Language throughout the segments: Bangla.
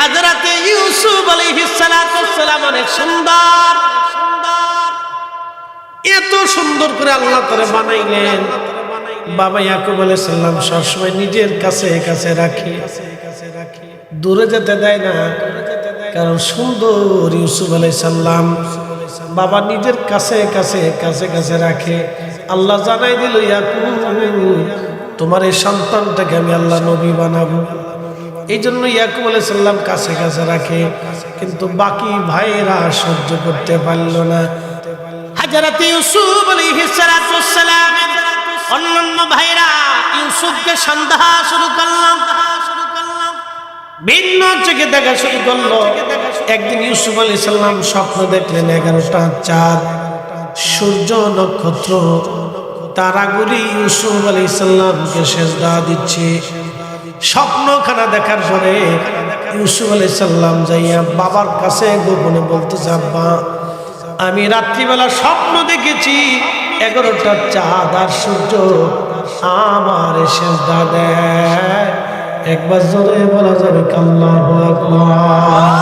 হযরতে ইউসুফ আলাইহিস সালাতু ওয়াস সালাম অনেক সুন্দর, এত সুন্দর করে আল্লাহ তাআলা বানাইলেন। বাবা ইয়াকুব আলাইহিস সালাম সবসময় নিজের কাছে কাছে রাখে, দূরে যেতে দেয় না, কারণ সুন্দর ইউসুফ আলাইহিস সালাম বাবা নিজের কাছে কাছে কাছে কাছে রাখে। আল্লাহ জানাই দিল, ইয়াকুব তোমার এই সন্তানটাকে আমি আল্লাহ নবী বানাবো। এই জন্য ইয়াকুব আলাইহিস সালাম কাছে কাছে রাখে, কিন্তু বাকি ভাইরা সহ্য করতে পারল না। হযরত ইউসুফ আলাইহিস সালাতু ওয়াস সালাম অন্যান্য ভাইরা ইউসুফকে সন্দেহ শুরু করলাম, ভিন্ন চোখে দেখা শুরু করলো। একদিন ইউসুফ আলাইহিস সালাম স্বপ্ন দেখলেন 11টা চাঁদ, সূর্য, নক্ষত্র, তারাগুলি ইউসুফ আলাইহিস সালামকে সেজদা দিচ্ছে। স্বপ্নখানা দেখার পরে ইউসুফ আলাইহিস সালাম যাইয়া বাবার কাছে গোপনে বলতেছে, আব্বা আমি রাত্রিবেলা স্বপ্ন দেখেছি 11টা চাঁদ আর সূর্য আমার সেজদা দেয়। একবার জোরে বলা যাবে আল্লাহু আকবার।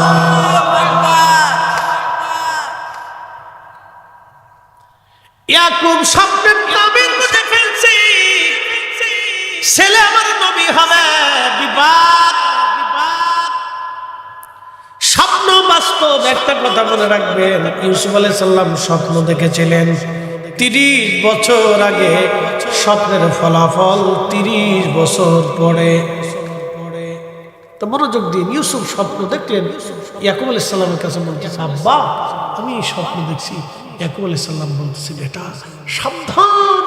ইয়াকুব স্বপ্নের তাবির বুঝে ফেলছে, ছেলে আমার নবী হবে, বিবাদ। স্বপ্ন বাস্তব। একটা কথা মনে রাখবেন, ইউসুফ আলাইহিস সালাম স্বপ্ন দেখেছিলেন 30 বছর আগে, স্বপ্নের ফলাফল 30 বছর পরে। তো মনোযোগ দিন, ইউসুফ স্বপ্ন দেখলেন, ইয়াকুব আলাইহিস সালামের কাছে বলতেছে, আব্বা আমি স্বপ্ন দেখছি। ইয়াকুব আলাইহিস সালাম বলতেছে, বেটা সাবধান,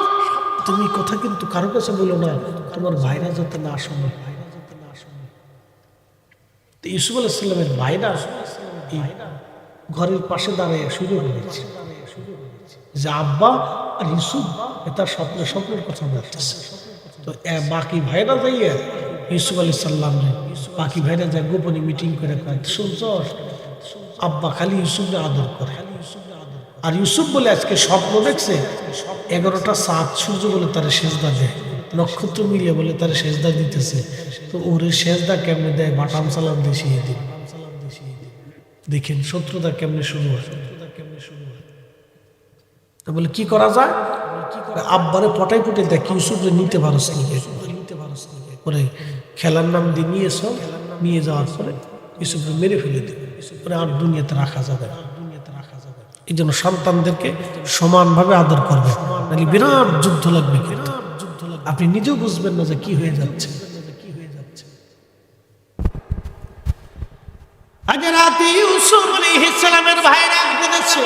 তুমি কথা কিন্তু কারো কাছে বলো না, তোমার ভাইরা যাতে না শোনে। তো ইউসুফ আলাইহিস সালামের ভাইরা ঘরের পাশে দাঁড়িয়ে শুরু করেছে যে আব্বা আর ইউসুফ তার স্বপ্নের কথা বলতেছে। তো বাকি ভাইরা যাইয়ে ইউসুফ আলাইহিস সালাম বাকি ভাইরা যায় গোপনে মিটিং করে শুনছ, আব্বা খালি ইউসুফকে আদর করে, আর ইউসুফ বলে আজকে স্বপ্ন দেখছে 11টা চাঁদ সূর্য বলে তার সেজদা দেয়, নক্ষত্র মিলে বলে তার সেজদা দিতেছে। তো ওরে সেজদা কেমনে দেয়, বাটাম সালাম দেশিয়ে দিন। দেখেন শত্রুতা কেমনে শুরু হয়। তো বলে কি করা যায়, আব্বারে পটাই পটে দেখ ইউসুফরে নিতে পারস পরে খেলার নাম দিয়ে নিয়ে যাওয়ার পরে ইউসুফরে মেরে ফেলে দেবে, পরে আর দুনিয়াতে রাখা যাবে না। এই জন্য সন্তানদেরকে সমানভাবে আদর করবে, নাহলে বিরাট যুদ্ধ লাগবে, কিন্তু আপনি নিজেও বুঝবেন না যে কি হয়ে যাচ্ছে। হযরত ইউসুফ আলাইহিস সালামের ভাইরা বলেছে,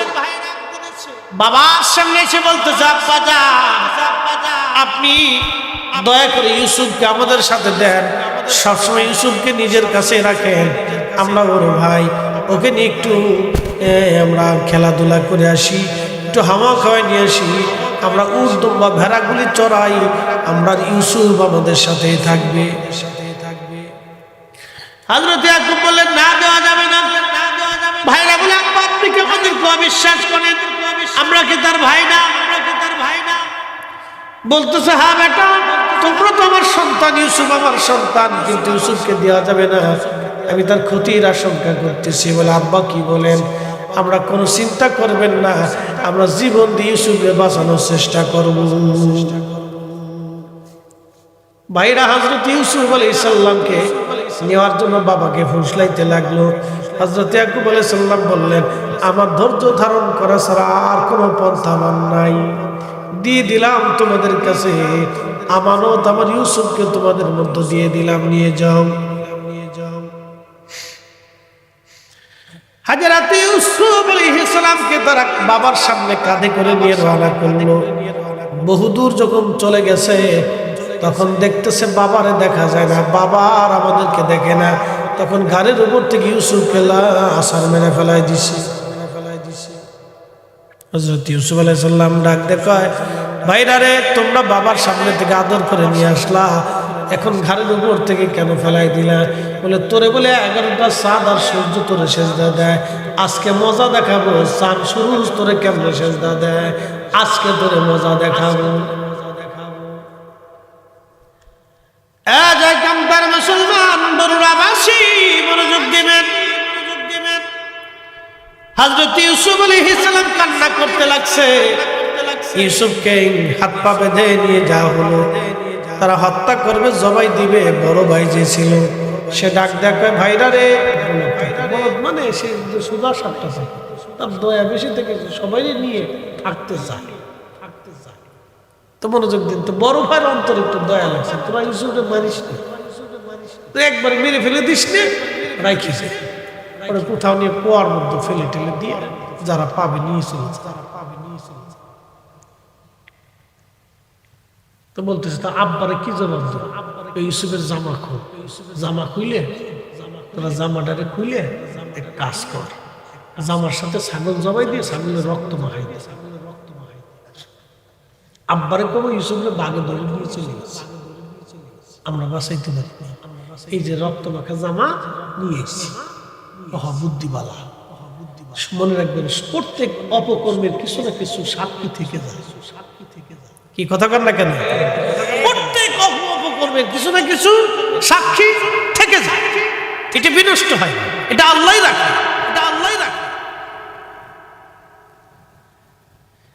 বাবার সামনে এসে বলতেছে, আব্বা যান আপনি দয়া করে ইউসুফকে আমাদের সাথে দেন, সবসময় ইউসুফকে নিজের কাছে রাখেন, আমরা ওর ভাই, ওকে নিয়ে একটু আমরা খেলাধুলা করে আসি, একটু হাওয়া খাওয়াই নিয়ে আসি, আমরা উট দুম্বা ভেড়াগুলি চড়াই, আমরা ইউসুফ আমাদের সাথেই থাকবে। হযরত ইয়াকুব বললেন, না দেওয়া যাবে না। ভাইরা বলে, আব্বা আপনি কি আমাদেরকে অবিশ্বাস করেন, আমরা কি তার ভাই না? বলতেছে, হ্যাঁ বেটা তোমরা তো আমার সন্তান, ইউসুফ আমার সন্তান, কিন্তু ইউসুফকে দেওয়া যাবে না, আমি তার ক্ষতির আশঙ্কা করতেছি। বলে, আব্বা কি বলেন? আমরা কোনো চিন্তা করবেন না, আমরা জীবন দিয়ে ইউসুফকে বাঁচানোর চেষ্টা করব। ভাইরা হযরত ইউসুফ আলাইহিস সালামকে নেওয়ার জন্য বাবাকে ফুসলাইতে লাগলো। হযরত ইয়াকুব আলাইহিস সালাম বললেন, আমার ধৈর্য ধারণ করা ছাড়া আর কোনো পন্থা আমার নাই, দিয়ে দিলাম তোমাদের কাছে আমানত, আমার ইউসুফকে তোমাদের মধ্যে দিয়ে দিলাম, নিয়ে যাও। হযরত ইউসুফ আলাইহিস সালামকে তারা বাবার সামনে কাঁধে করে নিয়ে রওনা করলো। বহুদূর যখন চলে গেছে তখন দেখতেছে বাবারে দেখা যায় না, বাবা আর আমাদেরকে দেখে না। তখন ঘাড়ের উপর থেকে ইউসুফকে আছাড় মেরে ফেলাই দিছে। হযরত ইউসুফ আলাইহিস সালাম ডাক দেখায়, ভাইরা রে তোমরা বাবার সামনে থেকে আদর করে নিয়ে আসলা, এখন ঘাড়ের উপর থেকে কেন ফেলাই দিলা? বলে, তোরে বলে 11টা চাঁদ আর সূর্য তোরে সেজদা দেয়, আজকে মজা দেখাবো, চাঁদ সূর্য তোরে কেমনে সেজদা দেয়, আজকে তোরে মজা দেখাবো। মুসলমান বড়রাবাসী মনোযোগ দিবেন, হযরত ইউসুফ আলাইহিস সালাম কান্না করতে লাগছে। ইউসুফকে হাত পা বেঁধে নিয়ে যাওয়া হলো, তারা হত্যা করবে, জবাই দিবে। বড় ভাই যে ছিল সে ডাক দেখে, ভাইরা রে, মানে সে সুদা সাতটা থাকে, তার দয়া বেশি থেকে সবাই নিয়ে থাকতে চায়। তো মনোযোগ দিন, তো বড় ভাইয়ের অন্তরে একটু দয়া লাগছে, তোরা ইউসুফে মারিস নি, তো একবার মেরে ফেলে দিস নে, রাইখিস ওরা কোথাও নিয়ে কুয়ার মধ্যে ফেলে টেলে দিয়ে যারা পাবে নিয়ে চলেছে। তো বলতেছে, তা আব্বারে কি জবাব দেবো? ইউসুফের জামা খুইলে, তোরা জামাটারে খুইলে এক কাজ কর, জামার সাথে ছাগল জবাই দিয়ে ছাগলের রক্ত মাখাই দিয়ে আব্বারে কবো ইউসুফের বাগে ধরে নিয়ে চলে গেছে, আমরা বাঁচাইতে পারি না, এই যে রক্ত মাখা জামা নিয়ে এসেছি। বুদ্ধিবালা, মনে রাখবেন, প্রত্যেক অপকর্মের কিছু না কিছু সাক্ষী থেকে যায়। কি কথা কর না কেন? প্রত্যেক অপকর্মের কিছু না কিছু সাক্ষী থেকে যায়, এটা বিনষ্ট হয়, এটা আল্লাহ রাখে, এটা আল্লাহ রাখে।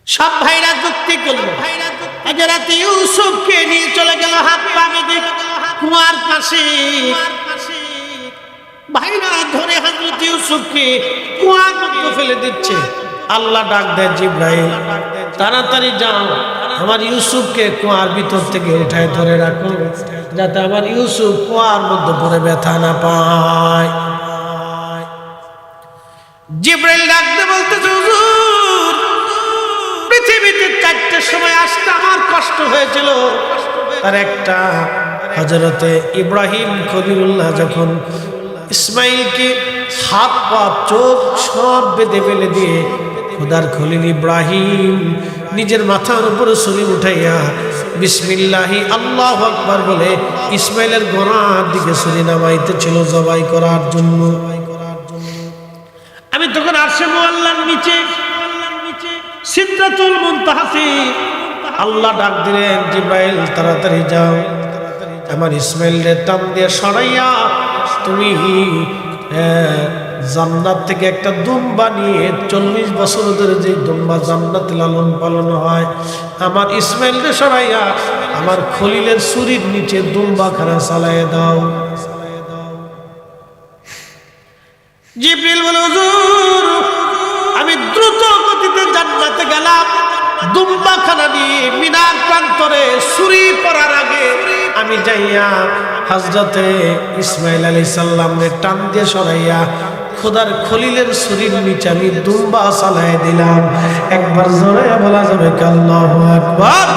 সব ভাইরা যুক্তি করলো, হযরত ইউসুফকে নিয়ে চলে গেল হাত পা বেঁধে কুয়ার পাশে। ভাইরা ধরে হযরত ইউসুফকে কুয়ার মধ্যে ফেলে দিচ্ছে। আল্লাহ ডাক দেয়, জিবরাইল তাড়াতাড়ি যাও, আমার ইউসুফকে কুয়ার ভিতর থেকে উঠায় ধরে রাখো, যাতে আমার ইউসুফ কুয়ার মধ্যে পড়ে ব্যথা না পায়। জিবরাইল ডাক দিয়ে বলতেছে, হুজুর, পৃথিবীতে চারটার সময় আসতে আমার কষ্ট হয়েছিল, আর একটা হযরতে ইব্রাহিম খলিলুল্লাহ যখন ইসমাইলকে হাত পা চোখ সব বেঁধে ফেলে দিয়ে খোদার খলিল ইব্রাহিম নিজের মাথার উপরে ছুরি উঠাইয়া বিসমিল্লাহি আল্লাহু আকবার বলে ইসমাইলের গোড়ার দিকে ছুরি নামাইতে ছিল জবাই করার জন্য। আমি তখন আরশে মুআল্লার নিচে সিদরাতুল মুনতাহাতে আল্লাহ ডাক দিলেন, জিবরাইল তাড়াতাড়ি যাও, আমার ইসমাইলের টান দিয়ে সরাইয়া তুমি জান্নাত থেকে একটা দুম্বা নিয়ে 40 বছর ধরে যে দুম্বা জান্নাতে লালন পালন হয়, আমার ইসমাইলকে সরাইয়া আমার খলিলের ছুরির নিচে দুম্বা খানা চালাইয়া দাও। জিবরিল বলে, হুজুর, আমি দ্রুত গতিতে জান্নাতে গেলাম, দুম্বা খানা নিয়ে মিনার প্রান্তরে ছুরি পড়ার আগে আমি যাইয়া হযরতে ইসমাইল আলাইহিস সালামের টান দিয়ে সরাইয়া খোদার খলিলের ছুরির নিচে আমি দুম্বা চালাই দিলাম। একবার জোরে বলা যাবে আল্লাহু আকবার।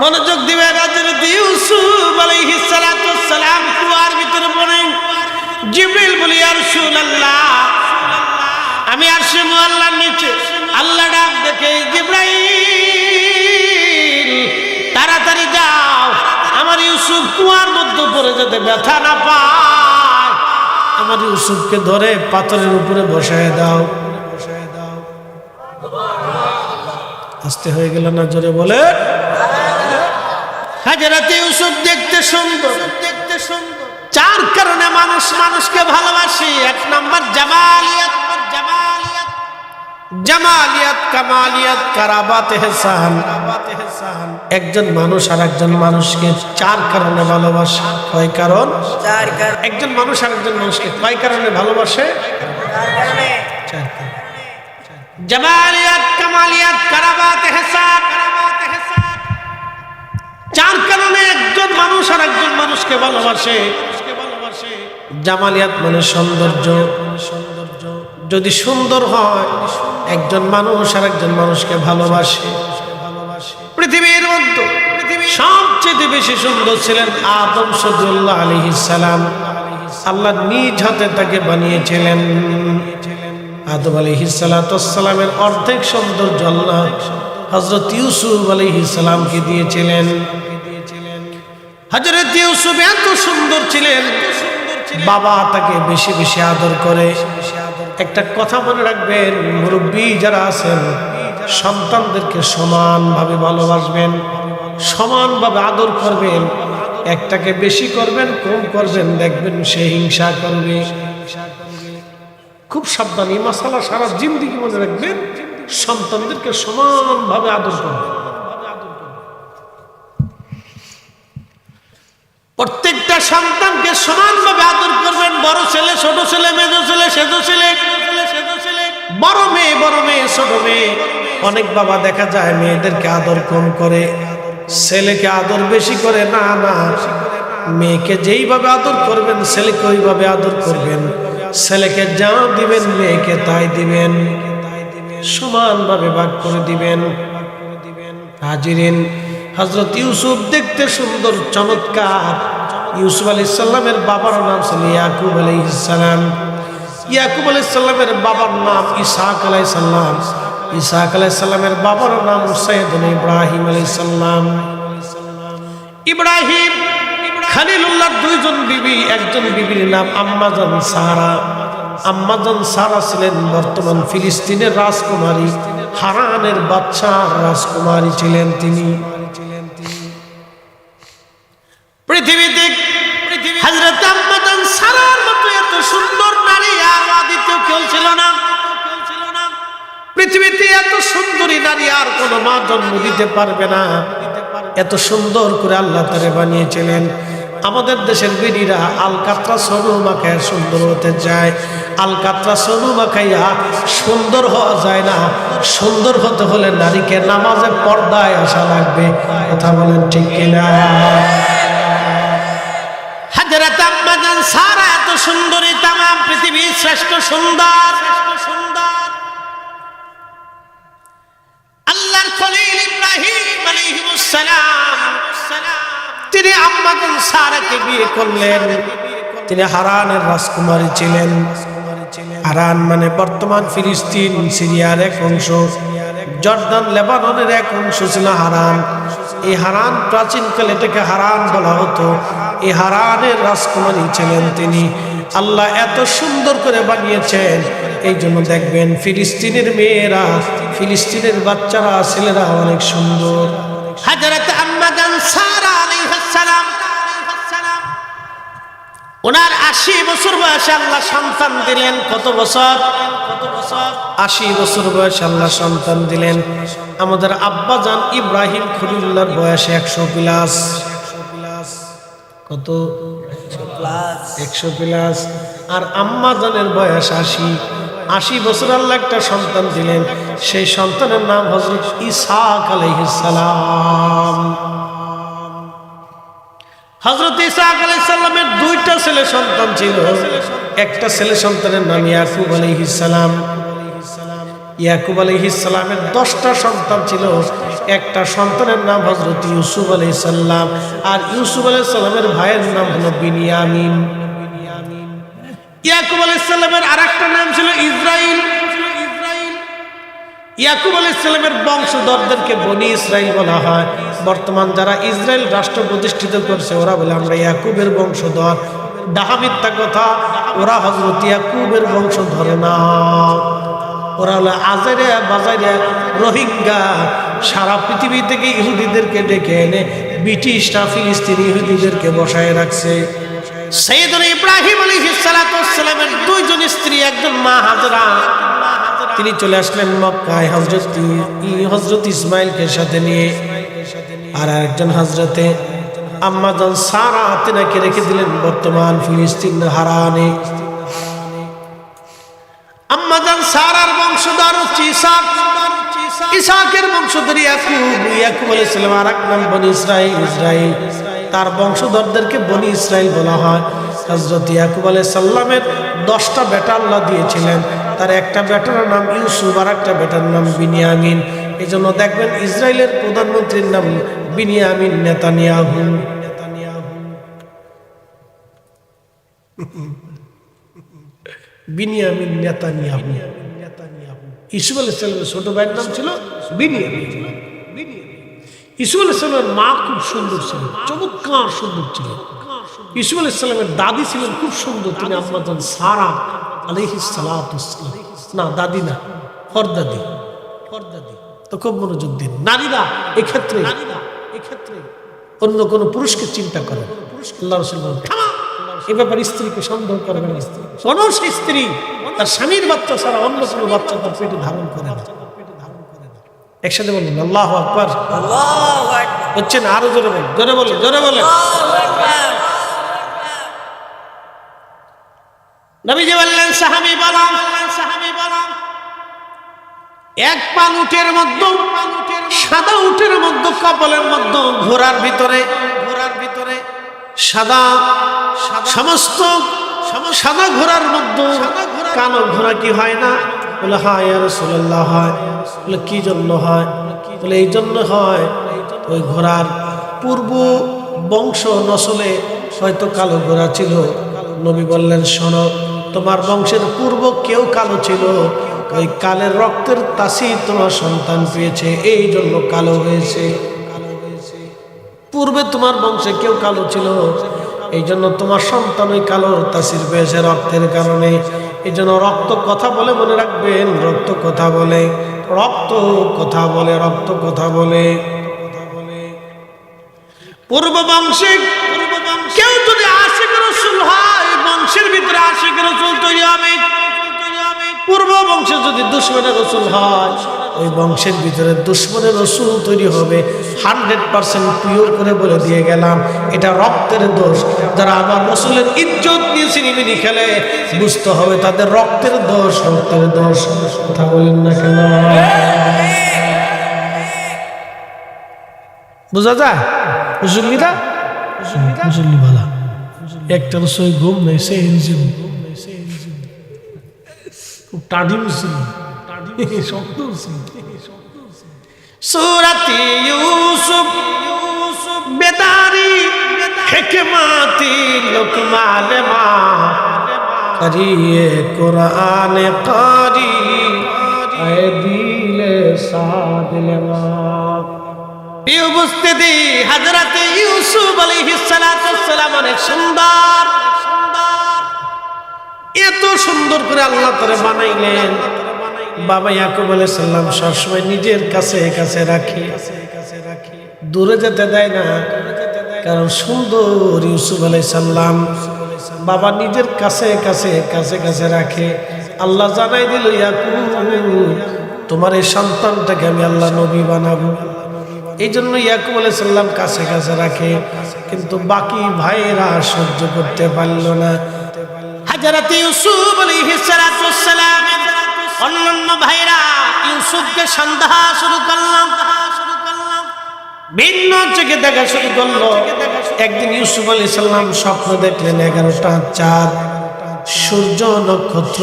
মনোযোগ দিবে, হযরত ইউসুফ আলাইহিস সালাতু ওয়াস সালাম কুয়ার ভিতরে পড়ে। জিবরিল বলি, ইয়া রাসূলুল্লাহ, আমি আরশে মুআল্লার নিচে। আল্লাহ ডাক দেখে, জিবরাইল তাড়াতাড়ি যাও, আমার ইউসুফ কুয়ার মধ্যে পড়ে যেতে ব্যথা না পায়, আমার ইউসুফকে ধরে পাথরের উপরে বসায় দাও। আস্তে হয়ে গেল না? জোরে বলে। হযরত ইউসুফ দেখতে সুন্দর, দেখতে সুন্দর। 4 কারণে মানুষ মানুষকে ভালোবাসে। 1 নাম্বার জামালিয়াত, জামালিয়াত, কামালিয়াত, কারাবাত, ইহসান। একজন মানুষ আর একজন মানুষকে 4 কারণে ভালোবাসে। কয় কারণ? 4 কারণ। একজন মানুষ আর একজন মানুষকে কয় কারণে ভালোবাসে? 4 কারণে। 4 কারণে। জামালিয়াত, কামালিয়াত, কারাবাত, ইহসান। 4 কারণে একজন মানুষ আর একজন মানুষকে ভালোবাসে। জামালিয়াত মানে সৌন্দর্য। যদি সুন্দর হয়, একজন মানুষ আর একজন মানুষকে ভালোবাসে। পৃথিবীর মধ্যে সবচেয়ে বেশি সুন্দর ছিলেন আদম সদরুল্লাহ আলাইহিস সালাম। আল্লাহ নিজ হাতে তাকে বানিয়েছিলেন। আদম আলাইহিস সালামের অর্ধেক সৌন্দর্য আল্লাহ হযরত ইউসুফ আলাইহিস সালামকে দিয়েছিলেন। হযরত ইউসুফ এত সুন্দর ছিলেন, বাবা তাকে বেশি বেশি আদর করে। একটা কথা মনে রাখবেন, মুরব্বী যারা আছেন সন্তানদেরকে সমানভাবে ভালোবাসবেন, সমানভাবে আদর করবেন। একটাকে বেশি করবেন, কম করবেন, দেখবেন সে হিংসা করবে। খুব সাবধান, এই মাসালা সারা জিন্দেগি মনে রাখবেন। সন্তানদেরকে সমানভাবে আদর করবেন, প্রত্যেকটা সন্তানকে সমানভাবে আদর করবেন। বড় ছেলে, ছোট ছেলে, মেজ ছেলে, সেজ ছেলে, বড় মেয়ে, ছোট মেয়ে। অনেক বাবা দেখা যায় মেয়েদেরকে আদর কম করে, ছেলেকে আদর বেশি করে। না না, মেয়েকে যেইভাবে আদর করবেন ছেলেকে ওইভাবে আদর করবেন। ছেলেকে যা দিবেন মেয়েকে তাই দিবেন, সমানভাবে ভাগ করে দিবেন। হাজিরিন, হযরত ইউসুফ দেখতে সুন্দর, চমৎকার। ইউসুফ আলাইহিস সালামের বাবার নাম ছিল ইয়াকুব আলাইহিস সালাম। ইয়াকুব আলাইহিস সালামের বাবার নাম ইসহাক আলাইহিস সালাম। ইসহাক আলাইহিস সালামের বাবার নাম সাইয়েদুনা ইব্রাহিম আলাইহিস সালাম। ইব্রাহিম খলিলুল্লাহ দুইজন বিবি, একজন বিবির নাম আম্মাজান সারা। আম্মাজান সারা ছিলেন বর্তমান ফিলিস্তিনের রাজকুমারী, হারানের বাদশা রাজকুমারী ছিলেন তিনি। পৃথিবীতে হযরত আম্মাজান সারার মতো এত সুন্দর নারী আর দ্বিতীয় কেউ ছিল না। পৃথিবীতে এত সুন্দরী নারী আর কোনো মা জন্ম দিতে পারবে না। এত সুন্দর করে আল্লাহ তারে বানিয়েছিলেন। আমাদের দেশের বিড়িরা আলকাতরা সরু মাখায় সুন্দর হতে যায়। আলকাতরা সরু মাখাইয়া সুন্দর হওয়া যায় না। সুন্দর হতে হলে নারীকে নামাজে পর্দায় আসা লাগবে। কথা বলেন ঠিক কিনা? হযরত আম্মাজান সারা এত সুন্দরী, তাম পৃথিবীর শ্রেষ্ঠ সুন্দর। আল্লাহর খলিল ইব্রাহিম আলাইহিস সালাম তিনি আম্মাজান সারাকে বিয়ে করলেন। তিনি হারানের রাজকুমারী ছিলেন। হারান মানে বর্তমান ফিলিস্তিন, সিরিয়ার এক অংশ, জর্দান লেবাননের এক অংশ ছিল হারান। এই হারান প্রাচীনকালে এটাকে হারান বলা হতো। এই হারানের রাজকুমারী ছিলেন তিনি। আল্লাহ এত সুন্দর করে বানিয়েছেন, এই জন্য দেখবেন ফিলিস্তিনের মেয়েরা, ফিলিস্তিনের বাচ্চারা, ছেলেরা অনেক সুন্দর। হযরত আম্মাজান সারা আলাইহিস সালাম ওনার 80 বছর বয়সে আল্লাহ সন্তান দিলেন। কত বছর? 80 বছর বয়সে আল্লাহ সন্তান দিলেন। আমাদের আব্বাজান ইব্রাহিম খলিলুল্লাহর বয়সে 100 প্লাস। কত? 100 প্লাস। আর আম্মাজানের বয়স 80 বছর আল্লাহ একটা সন্তান দিলেন। সেই সন্তানের নাম হযরত ইসহাক আলাইহিস সালাম। হযরত ইসহাক আলাইহিস সালামের দুইটা ছেলে সন্তান ছিল। একটা ছেলে সন্তানের নাম ইয়াকুব আলাইহিস সালাম। ইয়াকুব আলাইহিস সালামের 10টা সন্তান ছিল। একটা সন্তানের নাম হযরত ইউসুফ আলাইহিস সালাম। আর ইউসুফ আলাইহিস সালামের ভাইয়ের নাম হলো বিনিয়ামিন। ইয়াকুব আলাইহিস সালামের আরেকটা নাম ছিল ইসরাইল। ইয়াকুব আলাইহিস সালামের বংশধরদেরকে বনি ইসরাইল বলা হয়। বর্তমান যারা ইসরায়েল রাষ্ট্র প্রতিষ্ঠিত করছে ওরা বলে আমরা ইয়াকুবের বংশধর। ডাহা মিথ্যা কথা, ওরা হযরত ইয়াকুবের বংশধর না। ওরা হলো আজেরে বাজারে রোহিঙ্গা। সারা পৃথিবী থেকে ইহুদিদেরকে ডেকে এনে ব্রিটিশরা ফিলিস্তিনি ইহুদিদেরকে বসায় রাখছে। সাইয়েদুনা ইব্রাহিম আলাইহিস সালাতু ওয়াস সালামের দুইজন স্ত্রী, একজন মা হাজরা, তিনি চলে আসলেন মক্কায় হযরত ইসমাইলকে সাথে নিয়ে। আর একজন হযরতে আম্মাজান সারা তিনাকে রেখে দিলেন বর্তমান ফিলিস্তিন হারানে। আম্মাজান সারার বংশধর হচ্ছে ইসহাক। ইসহাকের বংশধর ইয়াকুব। ইয়াকুব আলাইহিস সালাম আর এক নাম বনি ইসরাইল। তার বংশধরদেরকে বনি ইসরাইল বলা হয়। হযরত ইয়াকুব আলাইহিস সালামের 10টা বেটা আল্লাহ দিয়েছিলেন। তার একটা বেটার নাম ইউসুফ, আর একটা বেটার নাম বিনিয়ামিন। এই জন্য দেখবেন ইসরায়েলের প্রধানমন্ত্রীর নাম বিনিয়ামিন নেতানিয়াহু। বিনিয়ামিন নেতানিয়াহু। ইউসুফ আলাইহিস সালামের ছোট ভাইয়ের নাম ছিল বিনিয়ামিন। ইউসুফ আলাইহিস সালামের মা খুব সুন্দর ছিল, চমৎকার সুন্দর ছিল। ইউসুফ আলাইহিস সালামের দাদি ছিলেন খুব সুন্দর, তিনি আম্মাজান সারা আলাইহিস সালাতু ওয়াস সালাম। না, দাদি না, পরদাদি। তো খুব মনোযোগ দিন। নারীরা এক্ষেত্রে অন্য কোনো পুরুষকে চিন্তা করেন। আল্লাহ রাসূল বলেন, এ ব্যাপারে স্ত্রীকে সন্দেহ করবেন না। কোন স্ত্রী তার স্বামীর বাচ্চা ছাড়া অন্য কোনো বাচ্চা তার পেটে ধারণ করে না। একসাথে বলুন আল্লাহু আকবার। হচ্ছে না, আরো জোরে বলুন, জোরে বলুন, জোরে বলুন। নবীজি বললেন সাহাবী বললাম এক পাল উটের মধ্যে, সাদা উটের মধ্যে, কপালের মধ্যে, ঘোড়ার ভিতরে সাদা, সমস্ত সাদা ঘোড়ার মধ্যে কালো ঘোড়া কি হয় না? বলে হ্যাঁ ইয়া রাসূলুল্লাহ হয়। বলে কি জন্য হয়? বলে এই জন্য হয়, ওই ঘোড়ার পূর্ব বংশ নসলে হয়তো কালো ঘোড়া ছিল। নবী বললেন শোনো, তোমার বংশের পূর্ব কেউ কালো ছিল, ওই কালের রক্তের তাসির তোমার সন্তান পেয়েছে, এই জন্য কালো হয়েছে। পূর্বে তোমার বংশে কেউ কালো ছিল, এই জন্য তোমার সন্তান ওই কালো তাসির পেয়েছে রক্তের কারণে। এই জন্য রক্ত কথা বলে, মনে রাখবেন, রক্ত কথা বলে, রক্ত কথা বলে, রক্ত কথা বলে। পূর্ব বংশে কেউ যদি আশিক রাসূল হয়, বংশের ভিতরে আশিক রাসূল তৈরি হবে। পূর্ব বংশে যদি দুশমনের রাসূল হয়, ওই বংশের ভিতরে দুশমনের রাসূল তৈরি হবে। 100% পিওর করে বলে দিয়ে গেলাম, এটা রক্তের দোষ। যারা আমার রাসূলের ইজ্জত নিয়ে সিনেমিনি খেলে, বুঝতে হবে তাদের রক্তের দোষ, রক্তের দোষ। কথা বলেন না কেন? বুঝা যায়? মুসল্লিরা মুসল্লি ভালা, একটা রসই ঘুম নেই, সে টাডি মুসল্লি, শক্ত সূরাতে ইউসুফ বেদারি হিকমতি লুকমান মা করিয়ে কুরআন কারি আয়ে দিলে সাদিলে মা। এই উপস্থিতি হযরতে ইউসুফ আলাইহিস সালাতু ওয়াস সালাম অনেক সুন্দর, এত সুন্দর করে আল্লাহ তাআলা বানাইলেন। বাবা ইয়াকুব আলাইহিস সালাম সবসময় নিজের কাছে কাছে রাখে, দূরে যেতে দেয় না, কারণ সুন্দর ইউসুফ আলাইহিস সালাম বাবা নিজের কাছে কাছে কাছে কাছে রাখে। আল্লাহ জানাই দিল, ইয়াকুব তোমার এই সন্তানটাকে আমি আল্লাহ নবী বানাবো। এই জন্য ইয়াকুব আলাইহিস সালাম কাছে কাছে রাখে, কিন্তু বাকি ভাইরা সহ্য করতে পারল না। হযরত ইউসুফ আলাইহিস সালাতু ওয়াস সালাম অন্যান্য ভাইরা ইউসুফকে সন্দেহ শুরু করলাম, ভিন্ন চোখে দেখা শুরু করলো। একদিন ইউসুফ আলাইহিস সালাম স্বপ্ন দেখলেন 11টা চাঁদ, সূর্য, নক্ষত্র,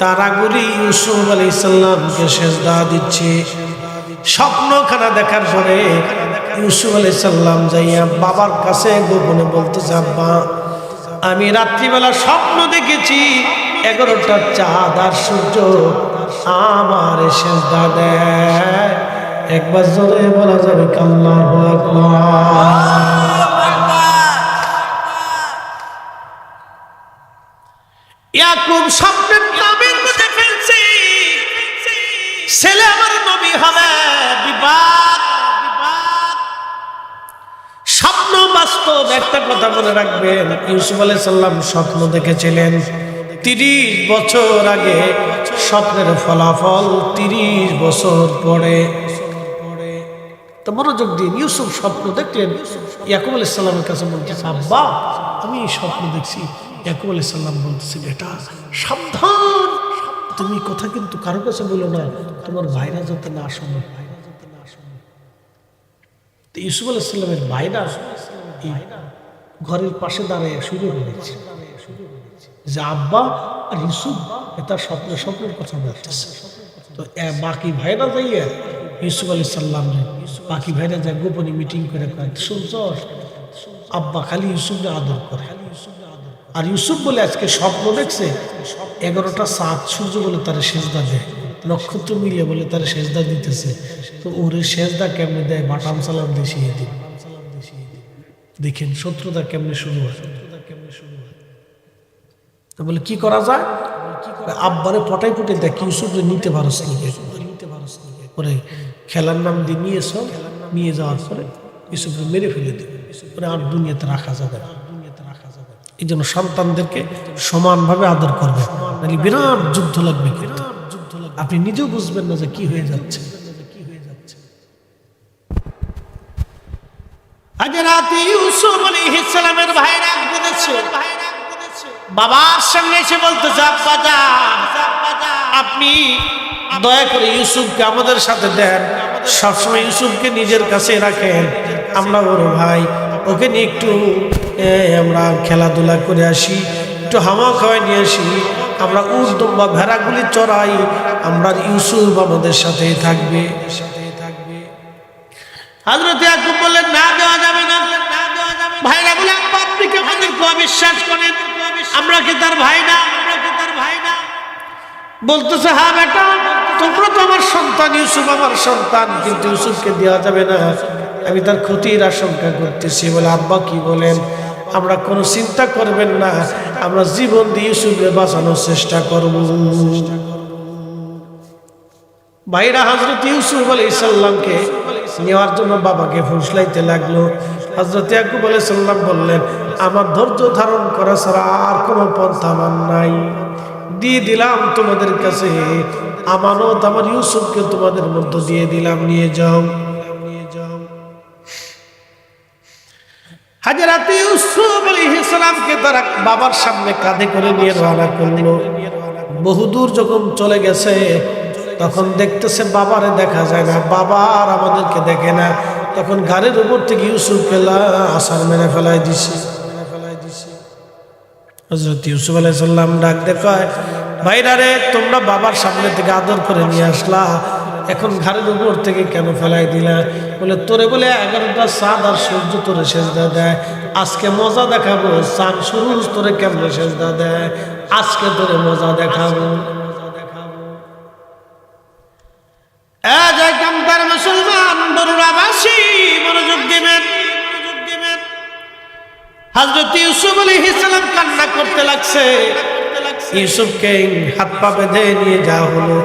তারাগুলি ইউসুফ আলাইহিস সালামকে সেজদা দিচ্ছে। স্বপ্নখানা দেখার পরে ইউসুফ আলাইহিস সালাম যাইয়া বাবার কাছে গোপনে বলতেছে, আব্বা আমি রাত্রিবেলা স্বপ্ন দেখেছি 11টা চাঁদ আর সূর্য আমার সেজদা দেয়। একবার জোরে বলা যাবে আল্লাহু আকবার। ইয়াকুব স্বপ্নের তাবির বুঝে ফেলছে, ছেলে আমার নবী হবে, বিবাদ। স্বপ্ন বাস্তব। একটা কথা মনে রাখবেন, ইউসুফ আলাইহিস সালাম স্বপ্ন দেখেছিলেন 30 বছর আগে, স্বপ্নের ফলাফল 30 বছর পরে। তো মনোযোগ দিন, ইউসুফ স্বপ্ন দেখলেন, ইয়াকুব আলাইহিস সালামের কাছে বলতেছে, আব্বা আমি স্বপ্ন দেখছি। ইয়াকুব আলাইহিস সালাম বলতেছে, বেটা সাবধান, তুমি কথা কিন্তু কারো কাছে বলো না, তোমার ভাইরা যাতে না শোনে। তো ইউসুফ আলাইহিস সালামের ভাইরা ঘরের পাশে দাঁড়িয়ে শুরু করেছে যে আব্বা আর ইউসুফ তার স্বপ্নের কথা বলতেছে। তো বাকি ভাইরা যাইয়া ইউসুফ আলাইহিস সালাম, বাকি ভাইরা যায় গোপনে মিটিং করে কয়, শুনছ আব্বা খালি ইউসুফকে আদর করে, আর ইউসুফ বলে আজকে স্বপ্ন দেখছে 11টা চাঁদ সূর্য বলে তার সেজদা দেয়, নক্ষত্র মিলে বলে তার সেজদা দিতেছে। তো ওরে সেজদা কেমনে দেয়, বাটাম সালাম দেশিয়ে দিন। দেখেন শত্রুতা কেমনে শুরু হয়। তো বলে কি করা যায়, আব্বারে পটাই পটে দেখ ইউসুফ নিতে পারস পরে খেলার নাম দিয়ে নিয়ে যাওয়ার পরে ইউসুফকে মেরে ফেলে দেবে, পরে আর দুনিয়াতে রাখা যাবে না। এই জন্য সন্তানদেরকে সমানভাবে আদর করবে। নাহলে বিরাট যুদ্ধ লাগবে, কিন্তু আপনি নিজেও বুঝবেন না যে কি হয়ে যাচ্ছে। হযরত ইউসুফ আলাইহিস সালামের ভাইরা বলেছে, বাবার সামনে এসে বলতেছে, আব্বা জান, আপনি দয়া করে ইউসুফকে আমাদের সাথে দেন, সবসময় ইউসুফকে নিজের কাছে রাখেন, আমরা ওর ভাই, ওকে নিয়ে একটু আমরা খেলাধুলা করে আসি, একটু হাওয়া খাওয়াই নিয়ে আসি, আমরা উট দুম্বা ভেড়াগুলি চড়াই, আমরা ইউসুফ আমাদের সাথেই থাকবে। হযরত ইয়াকুব বললেন, না দেওয়া যাবে না। ভাইরা বলে, আব্বা আপনি কি আমাদেরকে অবিশ্বাস করেন? আমরা কি তার ভাই না? বলতেছে, হ্যাঁ বেটা, তোমরা তো আমার সন্তান, ইউসুফ আমার সন্তান, কিন্তু ইউসুফকে দেওয়া যাবে না, আমি তার ক্ষতির আশঙ্কা করতেছি। বলে, আব্বা কি বলেন? আমরা কোনো চিন্তা করবেন না, আমরা জীবন দিয়ে ইউসুফকে বাঁচানোর চেষ্টা করব। ভাইরা হযরত ইউসুফ আলাইহিস সালামকে নেওয়ার জন্য বাবাকে ফুসলাইতে লাগলো। হযরত ইয়াকুব আলাইহিস সালাম বললেন, আমার ধৈর্য ধারণ করা ছাড়া আর কোনো পন্থা আমার নাই, দিয়ে দিলাম তোমাদের কাছে আমানত, আমার ইউসুফকে তোমাদের মধ্যে দিয়ে দিলাম, নিয়ে যাও। হযরত ইউসুফ আলাইহিস সালামকে তারা বাবার সামনে কাঁধে করে নিয়ে রওনা করলো। বহুদূর যখন চলে গেছে, তখন দেখতেছে বাবারে দেখা যায় না, বাবা আর আমাদেরকে দেখে না। তখন গাড়ির উপর থেকে ইউসুফকে আসার মেরে ফেলাই দিছে। হযরত ইউসুফ আলাইহিস সালাম ডাক দেখায়, ভাইরা রে, তোমরা বাবার সামনে থেকে আদর করে নিয়ে আসলা, এখন ঘাড়ের উপর থেকে কেন ফেলাই দিলা? বলে, তোরে বলে 11টা চাঁদ আর সূর্য তোরে সেজদা দেয়, আজকে মজা দেখাবো, চাঁদ সূর্য তোরে কেমনে সেজদা দেয়, আজকে তোরে মজা দেখাবো। মুসলমান বরুরাবাসী মনোযোগ দিবেন। হযরত ইউসুফ আলাইহিস সালাম কান্না করতে লাগছে। ইউসুফকে হাত পা বেঁধে নিয়ে যাওয়া হলো,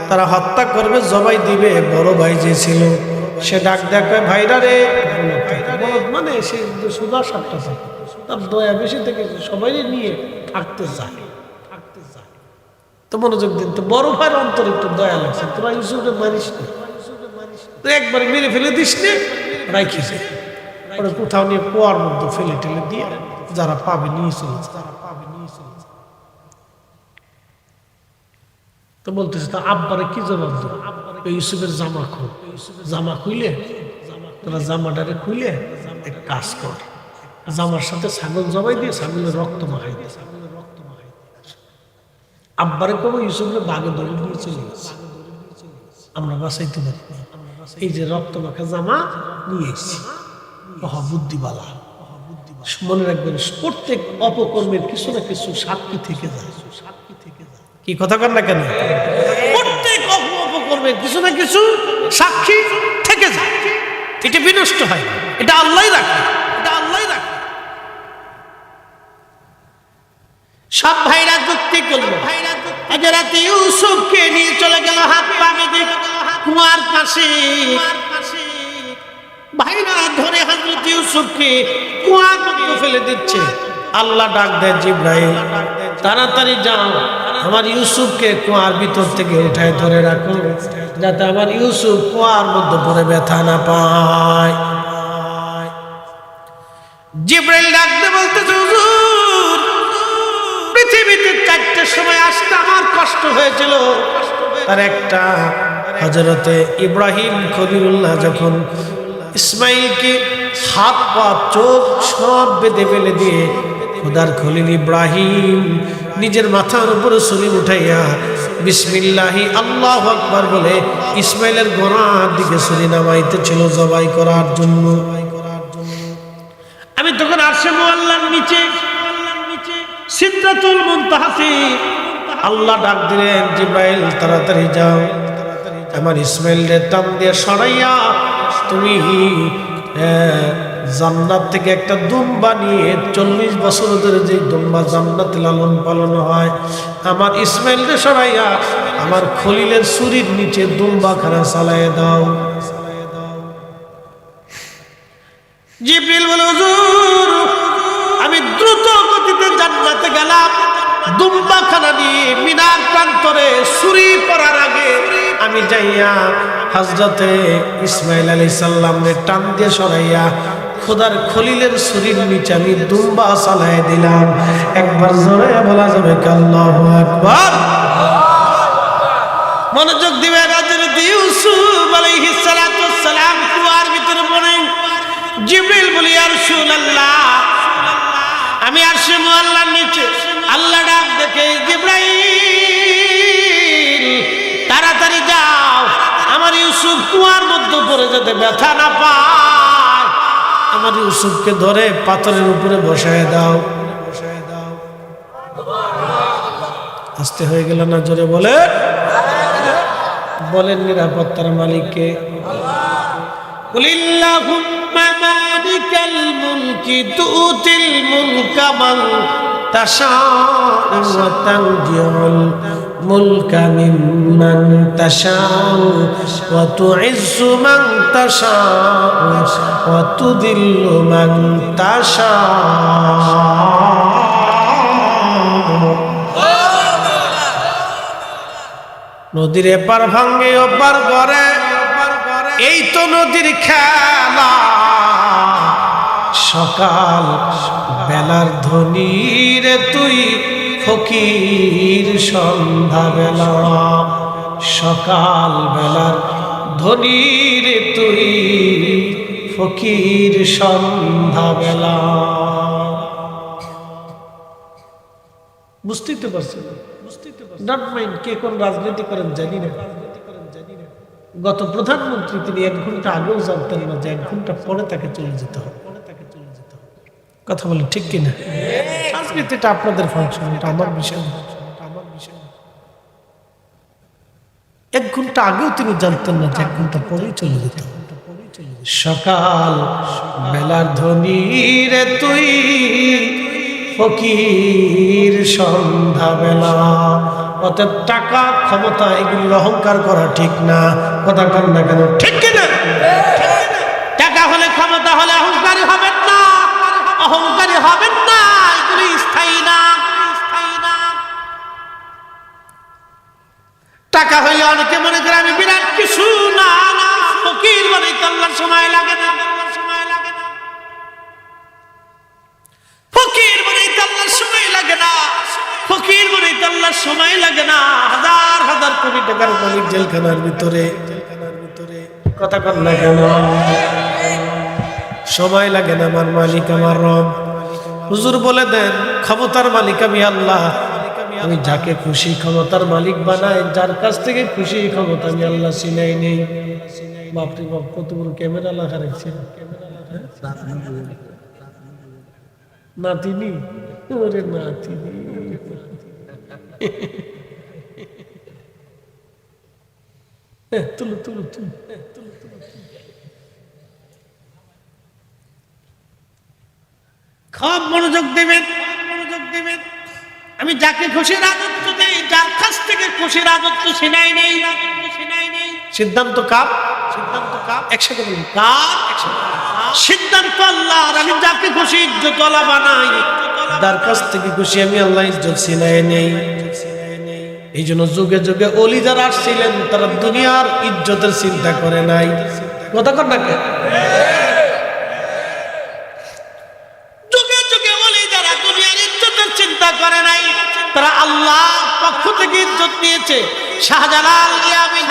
তারা হত্যা করবে, জবাই দিবে। বড় ভাই যে ছিল সে ডাক দেখায়, ভাইরা রে, মানে সে সুদা সাতটা থাকে, তার দয়া বেশি থেকে সবাই নিয়ে থাকতে চায়। তো মনোযোগ দিন, তো বড় ভাইয়ের অন্তর একটু দয়া লাগছে, তোরা ইউসুফকে মারিস না, তো একবার মেরে ফেলে দিস নে, রাইখিস ওরা কোথাও নিয়ে কুয়ার মধ্যে ফেলে টেলে দিয়ে যারা পাবে নিয়ে চলেছে। তো বলতেছে, তা আব্বারে কি জবাব দেব? ইউসুফের জামা খুইলে, তোরা জামাটারে খুইলে এক কাজ কর, জামার সাথে ছাগল জবাই দিয়ে ছাগলের রক্ত মাখাই দিয়ে আব্বারে কোনো ইউসুফের বাগে ধরে নিয়ে চলে গেছে, আমরা বাঁচাইতে পারি, এই যে রক্ত মাখা জামা নিয়ে এসেছি। বুদ্ধিবালা, মনে রাখবেন, প্রত্যেক অপকর্মের কিছু না কিছু সাক্ষী থেকে যায়। কি কথা কর না কেন? প্রত্যেক অপকর্মের কিছু না কিছু সাক্ষী থেকে যায়, এটা বিনষ্ট হয়, এটা আল্লাহই রাখে, সব ভাইরা যুক্তি করলো। হযরত ইউসুফকে নিয়ে চলে গেল হাত পা বেঁধে কুয়ার পাশে। ভাইরা ধরে হযরত ইউসুফকে কুয়ার মধ্যে ফেলে দিচ্ছে। আল্লাহ ডাক দেয়, জিবরাইল তাড়াতাড়ি যাও, আমার ইউসুফকে কুয়ার ভিতর থেকে উঠায় ধরে রাখো, যাতে আমার ইউসুফ কুয়ার মধ্যে পড়ে ব্যথা না পায়। জিবরাইল ডাক দিয়ে বলতেছে, হুজুর, পৃথিবীতে 4টার সময় আসতে আমার কষ্ট হয়েছিল, তার একটা হযরতে ইব্রাহিম খলিলুল্লাহ যখন ইসমাইলকে হাত পা চোখ সব বেঁধে ফেলে দিয়ে খোদার খলিল ইব্রাহিম নিজের মাথার উপরে ছুরি উঠাইয়া বিসমিল্লাহি আল্লাহু আকবার বলে ইসমাইলের গোড়ার দিকে ছুরি নামাইতে ছিল জবাই করার জন্য। আমি তখন আরশে মুআল্লার নিচে সিদরাতুল মুনতাহাতে আল্লাহ ডাক দিলেন, জিবরাইল তাড়াতাড়ি যাও, আমার ইসমাইলের টান দিয়ে সরাইয়া তুমি জান্নাত থেকে একটা দুম্বা নিয়ে 40 বছর ধরে যে দুম্বা জান্নাতে লালন পালন হয়, আমার ইসমাইলকে সরাইয়া আমার খলিলের ছুরির নিচে দুম্বাখানা চালাইয়া দাও। জিবরিল বলে, হুজুর, আমি দ্রুত গতিতে জান্নাতে গেলাম, দুম্বাখানা নিয়ে মিনার প্রান্তরে ছুরি পড়ার আগে আমি যাইয়া হযরতে ইসমাইল আলাইহিস সালামের টান দিয়ে সরাইয়া খোদার খলিলের ছুরির নিচে আমি দুম্বা চালাই দিলাম। একবার জোরে বলা যাবে কি আল্লাহু আকবার? মনোযোগ দিবে। হযরত ইউসুফ আলাইহিস সালাতু ওয়াস সালাম কুয়ার ভিতরে পড়েন। জিবরিল বলি ইয়া রাসূলুল্লাহ, আমি আরশে মুআল্লার নিচে। আল্লাহ ডাক দেখে, জিবরাইল তাড়াতাড়ি যাও, আমার ইউসুফ কুয়ার মধ্যে পড়ে যেতে ব্যথা না পায়। আমার ইউসুফকে ধরে পাথরের উপরে বসায় দাও। আস্তে হয়ে গেল না? জোরে বলে বলেন নিরাপত্তার মালিককে। কুলিল্লাহুম্মা মালিকাল মুলকি তুতিল মুলকা মান তাশাউ ওয়া তানজিউল মুলকা মিম্মান তাশাউ ওয়া তুইজ্জু মান তাশাউ ওয়া তুযিল্লু মান তাশাউ। নদীর এপার ভাঙ্গে ওপার করে, এই তো নদীর খেলা। সকাল বেলার ধনী রে তুই ফকির সন্ধ্যা বেলা। সকাল বেলার ধনী রে তুই ফকির সন্ধ্যা বেলা। বুঝতেই তো পারছেন? নট মাইন্ড কে কোন রাজনীতি করেন জানি না। গত প্রধানমন্ত্রী তিনি 1 ঘন্টা আগেও জানতেন না যে 1 ঘন্টা পরে তাকে চলে যেতে হবে। কথা বলে ঠিক কিনা? রাজনীতিটা আপনাদের ফাংশন, এটা আমার বিষয় না। 1 ঘন্টা আগেও তিনি জানতেন না যে 1 ঘন্টা পরেই চলে যেতে হবে। সকাল বেলার ধনী রে তুই ফকির সন্ধ্যা বেলা। অতএব টাকা ক্ষমতা এগুলির অহংকার করা ঠিক না। কথা কর না কেন? ঠিক কিনা? টাকা হলে ক্ষমতা হলে অহংকারী হবেন না, অহংকারী হবেন না। এগুলি স্থায়ী না। টাকা হইলে অনেকে মনে করে আমি বিরাট কিছু না। ফকির বানাইতে আল্লাহর সময় লাগে না। ফকির বানাইতে আল্লাহর সময় লাগে না। ফকির বানাইতে আল্লাহর সময় লাগে না। হাজার হাজার কোটি টাকার মালিক জেলখানার ভিতরে। কথা কর না কেন? সময় লাগে না। আমার মালিক আমার রব। হুজুর বলে দেন ক্ষমতার মালিক আমি আল্লাহ। আমি যাকে খুশি ক্ষমতার মালিক বানাই, যার কাছ থেকে খুশি ক্ষমতা আমি আল্লাহ চিনাই নেই। বাপরে বাপ, কত বড় ক্যামেরা লাগা রাখছে। নাতিনি, ওরে নাতিনি। তুলো তুলো তুলো। খুব মনোযোগ দেবেন। আমি যাকে খুশি রাজত্ব দেই, যার কাছ থেকে খুশি রাজত্ব ছিনাই নেই। সিদ্ধান্ত কার? একসাথে বলুন, কার? সিদ্ধান্ত আল্লাহর। আমি যাকে খুশি ইজ্জতওয়ালা বানাই, যার কাছ থেকে খুশি আমি আল্লাহ ইজ্জত ছিনাই নেই। এই জন্য যুগে যুগে ওলি যারা আসছিলেন তারা দুনিয়ার ইজ্জতের চিন্তা করে নাই। কথা কর না কেন? যুগে যুগে ওলি যারা দুনিয়ার ইজ্জতের চিন্তা করে নাই, তারা আল্লাহর পক্ষ থেকে ইজ্জত নিয়েছে। শাহজালাল ইয়ামিন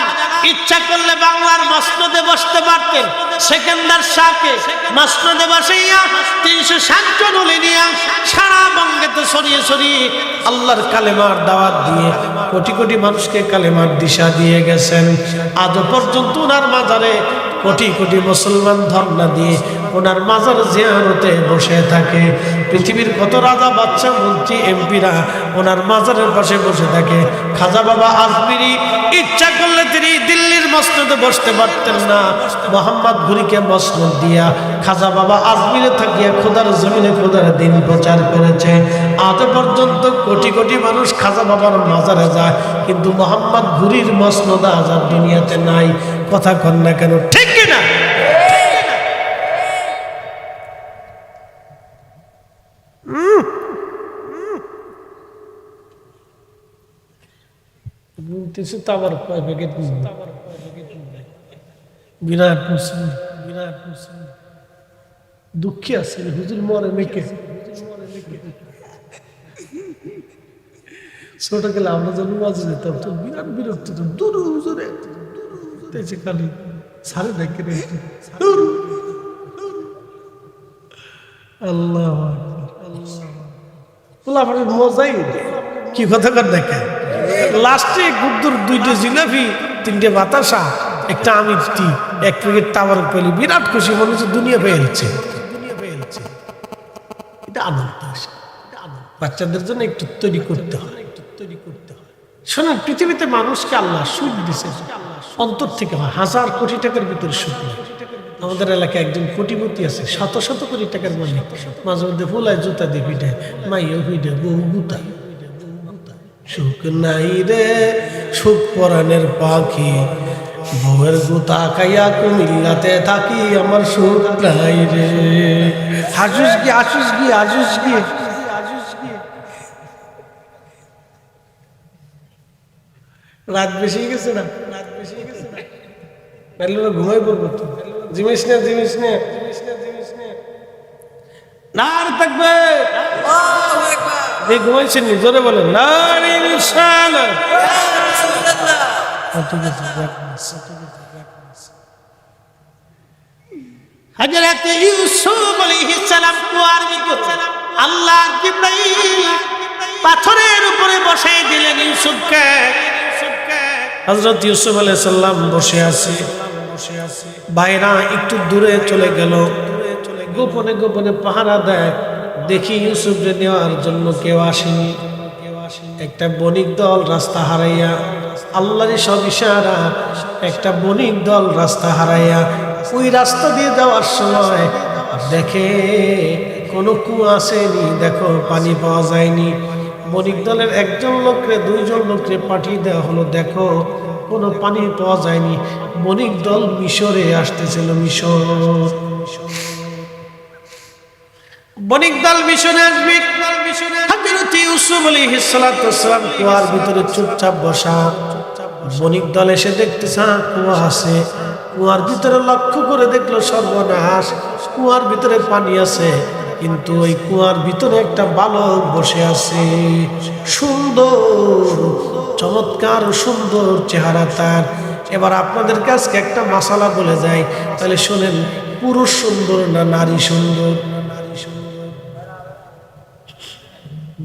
ইচ্ছা করলে বাংলার মসনদে বসতে পারতেন। সেকেন্দার শাহকে মসনদে বসাইয়া 360 জন ওলি নিয়া সারা বঙ্গেতে ছড়িয়ে ছড়িয়ে আল্লাহর কালেমার দাওয়াত দিয়ে কোটি কোটি মানুষকে কালেমার দিশা দিয়ে গেছেন। আজও পর্যন্ত ওনার মাজারে কোটি কোটি মুসলমান ধর্ণা দিয়ে ওনার মাজার জিয়ারতে বসে থাকে। পৃথিবীর কত রাজা বাদশা মন্ত্রী এমপিরা ওনার মাজারের পাশে বসে থাকে। খাজা বাবা আজমিরি ইচ্ছা করলে তিনি দিল্লির মসনদে বসতে পারতেন না। মোহাম্মদ ঘুরিকে মসনদ দিয়া খাজা বাবা আজমিরে থাকিয়া খোদার জমিনে খোদার দিন প্রচার করেছে। আজ পর্যন্ত কোটি কোটি মানুষ খাজা বাবার মাজারে যায়, কিন্তু মোহাম্মদ ঘুরির মসনদ আজ আর দুনিয়াতে নাই। কথা কন না কেন? ঠিক কিনা? বলতেছে তো আবার কয় প্যাকেট বিরাট মুসলিম বিরাট মুসলিম দুঃখী আছে হুজুর মরে মেকে ছোট গেলে আমরা যখন মাঝে যেতাম তো বিরাট বিরক্ত দূর হুজুরে খালি সারে দেখে আল্লাহ আল্লাহ মজাই কি কথা কর দেখে লাস্টে গুদ্দুর 2টা জিলাপি 3টে বাতাসা একটা আমিরটি 1 প্যাকেট তাওয়ার পেলি বিরাট খুশি মনে হচ্ছে দুনিয়া পেয়েছে এটা আনন্দ বাচ্চাদের জন্য একটু তৈরি করতে হয় শোনেন পৃথিবীতে মানুষকে আল্লাহ সুখ দিছে অন্তর থেকে হয় 1000 কোটি টাকার ভিতরে সুখ নেই আমাদের এলাকায় একজন কোটিপতি আছে 100 কোটি টাকার মালিক মাঝে মধ্যে ফুলায় জুতা দিয়ে পিঠে মাইও পিঠে বউ গুতা সুখ নাই রে সুখ পরাণের পাখি বউয়ের গুতা খাইয়া কুমিল্লাতে থাকি আমার সুখ নাই রে আজুস গিয়ে রাত বেশি গেছে না ঘুমাই পড়বো তো জিনিস নে না থাকবে ঘুমাইছেন জোরে বলেন হযরত ইউসুফ আলাইহিস সালাম কুয়ার ভিতরে আল্লাহ জিবরাইল পাথরের উপরে বসাই দিলেন ইউসুফকে হযরত ইউসুফ আলাইহিস সালাম বসে আছে বাইরা একটু দূরে চলে গেল গোপনে গোপনে পাহারা দেয় দেখি ইউসুফকে নেওয়ার জন্য কেউ আসেনি একটা বণিক দল রাস্তা হারাইয়া আল্লাহর সব ইশারা একটা বণিক দল রাস্তা হারাইয়া ওই রাস্তা দিয়ে যাওয়ার সময় দেখে কোনো কুয়া আসেনি দেখো পানি পাওয়া যায়নি বণিক দলের একজন লোককে 2জন লোককে পাঠিয়ে দেওয়া হলো দেখো কোনো পানি পাওয়া যায়নি বণিক দল মিশরে আসতেছিল বণিক দল মিশরে আসবে হযরত ইউসুফ আলাইহিস সালাম কুয়ার ভিতরে চুপচাপ বসা বণিক দল এসে দেখতেছে কুয়া আছে কুয়ার ভিতরে লক্ষ্য করে দেখলো সর্বনাশ কুয়ার ভিতরে পানি আছে কিন্তু ওই কুয়ার ভিতরে একটা বালক বসে আছে সুন্দর চমৎকার সুন্দর চেহারা তার এবার আপনাদের কাছে একটা মাসালা বলে যায় তাহলে শুনেন পুরুষ সুন্দর না নারী সুন্দর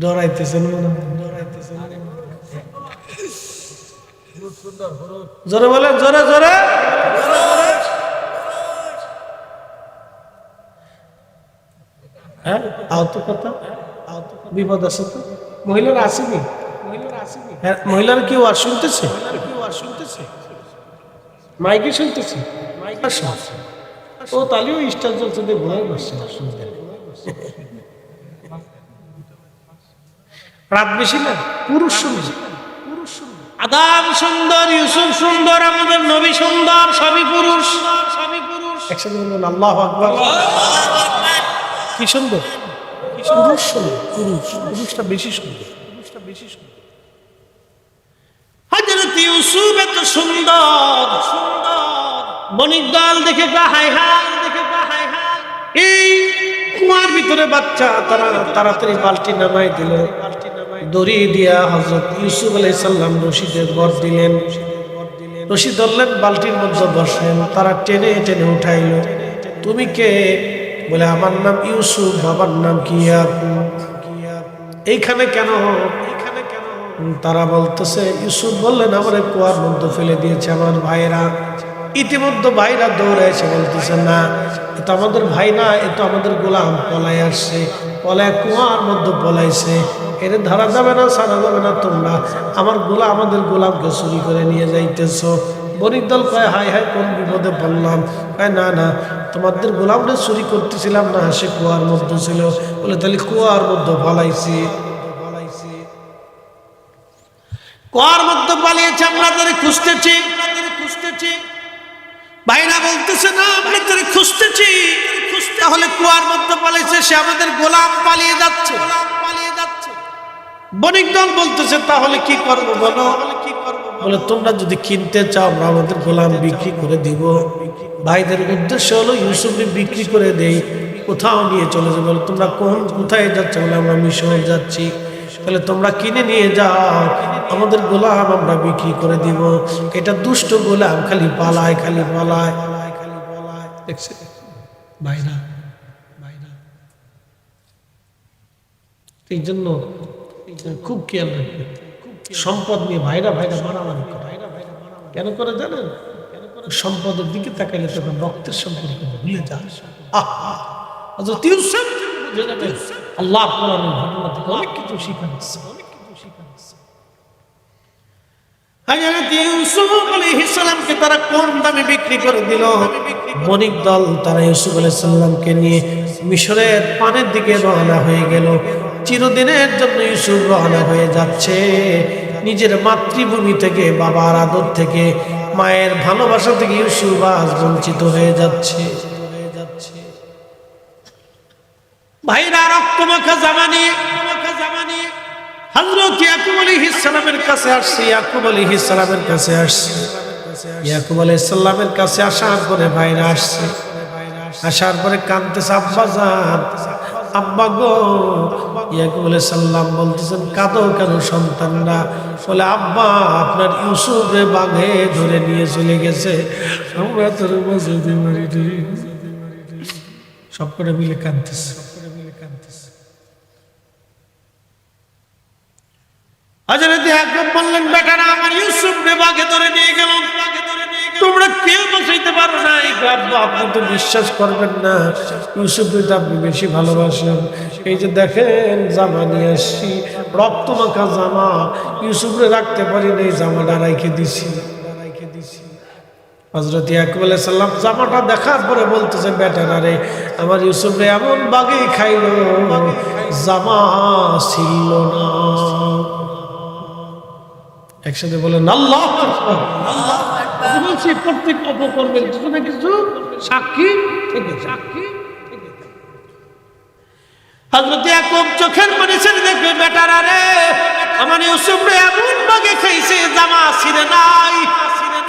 ডরাইতেছেন জোরে বলেন জোরে হ্যাঁ আহত কথা বিপদ আছে তো মহিলারা আসেনি মহিলারা কেউ আর শুনতেছে মাইকে শুনতেছে ও তাহলেও স্টার চলছে ঘুমাই বসছে শুনতে রাত বেশি না পুরুষ সুন্দর আদাম সুন্দর ইউসুফ সুন্দর আমাদের নবী সুন্দর সবই পুরুষ একসাথে বলুন আল্লাহু আকবার কি সুন্দর পুরুষ সুন্দর পুরুষটা বেশি সুন্দর হযরত ইউসুফ এত সুন্দর বণিক দল দেখে হায় এই কুয়ার ভিতরে বাচ্চা তারা তাড়াতাড়ি বালতি নামাই দিল দড়ি দিয়া হযরত ইউসুফ আলাইহিস সালাম রশিদের বর দিলেন রশি ধরলেন বালতির মধ্যে বসেন তারা টেনে উঠাইল তুমি কে বলে আমার নাম ইউসুফ বাবার নাম কি এইখানে কেন তারা বলতেছে ইউসুফ বললেন আমার কুয়ার মধ্যে ফেলে দিয়েছে আমার ভাইরা ইতিমধ্যে ভাইরা দৌড়ে এসে বলতেছে না এ তো আমাদের ভাই না এ তো আমাদের গোলাম পলায় আসছে পলায় কুয়ার মধ্যে পলাইছে এর ধরা যাবে না ছাড়া যাবে না তোমরা আমাদের গোলামকে চুরি করে নিয়ে যাইতেছ বণিক দল কয় হায় কোন বিপদে পড়লাম কয় না তোমাদের গোলামটা চুরি করতেছিলাম না সে কুয়ার মধ্যে ছিল বলে তাহলে কুয়ার মধ্যে পলাইছি কুয়ার মধ্যে পালিয়েছে আমরা তাদের খুঁজতেছি ভাইরা বলতেছে না আমরা তাদের খুঁজতেছি তাহলে কুয়ার মধ্যে পালিয়েছে সে আমাদের গোলাম পালিয়ে যাচ্ছে বণিক দল বলতেছে তাহলে কি করবো বলো বলে তোমরা যদি কিনতে চাও আমরা আমাদের গোলাম বিক্রি করে দিব। ভাইদের উদ্দেশ্য হলো ইউসুফকে বিক্রি করে দেই, কোথাও নিয়ে চলে যাবে। বলে তোমরা কোথায় যাচ্ছ? বলে আমরা মিশর যাচ্ছি। তাহলে তোমরা কিনে নিয়ে যাও, আমাদের গোলাম আমরা বিক্রি করে দিব। এটা দুষ্ট গোলাম, খালি পালায় খালি পালায়। দেখছে ভাইরা, এই জন্য খুব খেয়াল রাখবে। সম্পদ নিয়ে ভাইরা মারামারি করে। কেন করে জানেন? সম্পদের দিকে তাকাইলে তখন রক্তের সম্পর্ক ভুলে যায়। আল্লাহ কোরআনের ঘটনা থেকে অনেক কিছু শিখাচ্ছে। তারা কোন দামে বিক্রি করে দিল? বণিক দল তারা ইউসুফ আলাইহিস সালামকে নিয়ে মিশরের পানের দিকে রওনা হয়ে গেল। চিরদিনের জন্য ইউসুফ রওনা হয়ে যাচ্ছে। নিজের মাতৃভূমি থেকে, বাবার আদর থেকে, মায়ের ভালোবাসা থেকে ইউসুফ আজ বঞ্চিত হয়ে যাচ্ছে। ভাইরা, রক্তমাখা জামা নিয়ে হযরত ইয়াকুব আলাইহিস সালামের কাছে আসছে। ইয়াকুব আলাইহিস সালামের কাছে আসছে। ইয়াকুব আলাইহিস সালামের কাছে আসার পরে ভাইরা আসছে। আসার পরে কাঁদতেছে, আব্বা জান, আব্বা গো। ইয়াকুব আলাইহিস সালাম বলতেছেন, কাঁদো কেন সন্তানরা? বলে, আব্বা আপনার ইউসুফে বাঘে ধরে নিয়ে চলে গেছে, আমরা তোর বাঁচাতে পারি। সব করে মিলে কাঁদতেছে। হযরত ইয়াকুব বললেন, বেটারা আমার ইউসুফকে বাঘে ধরে নিয়ে গেল, তোমরা কেউ বাঁচাইতে পারো না। আব্বা আপনি তো বিশ্বাস করবেন না, ইউসুফকে তো আপনি বেশি ভালোবাসেন। এই যে দেখেন জামা নিয়ে আসছি, রক্তমাখা জামা, ইউসুফরে রাখতে পারি না, এই জামাটা রাইখে দিছি। হযরত ইয়াকুব আলাইহিস সালাম জামাটা দেখার পরে বলতেছে, বেটারা রে, আমার ইউসুফরে এমন বাঘে খাইলো, জামা ছিল না। একসাথে বলেন আল্লাহু আকবার। বলছি প্রত্যেক অপকর্মের পিছনে কিছু সাক্ষী থেকে যায়। হযরত ইয়াকুব চোখের পানি ছেড়ে দেখবে, বেটারা রে, আমার ইউসুফরে এমন বাঘে খাইছে, জামা ছিল নাই।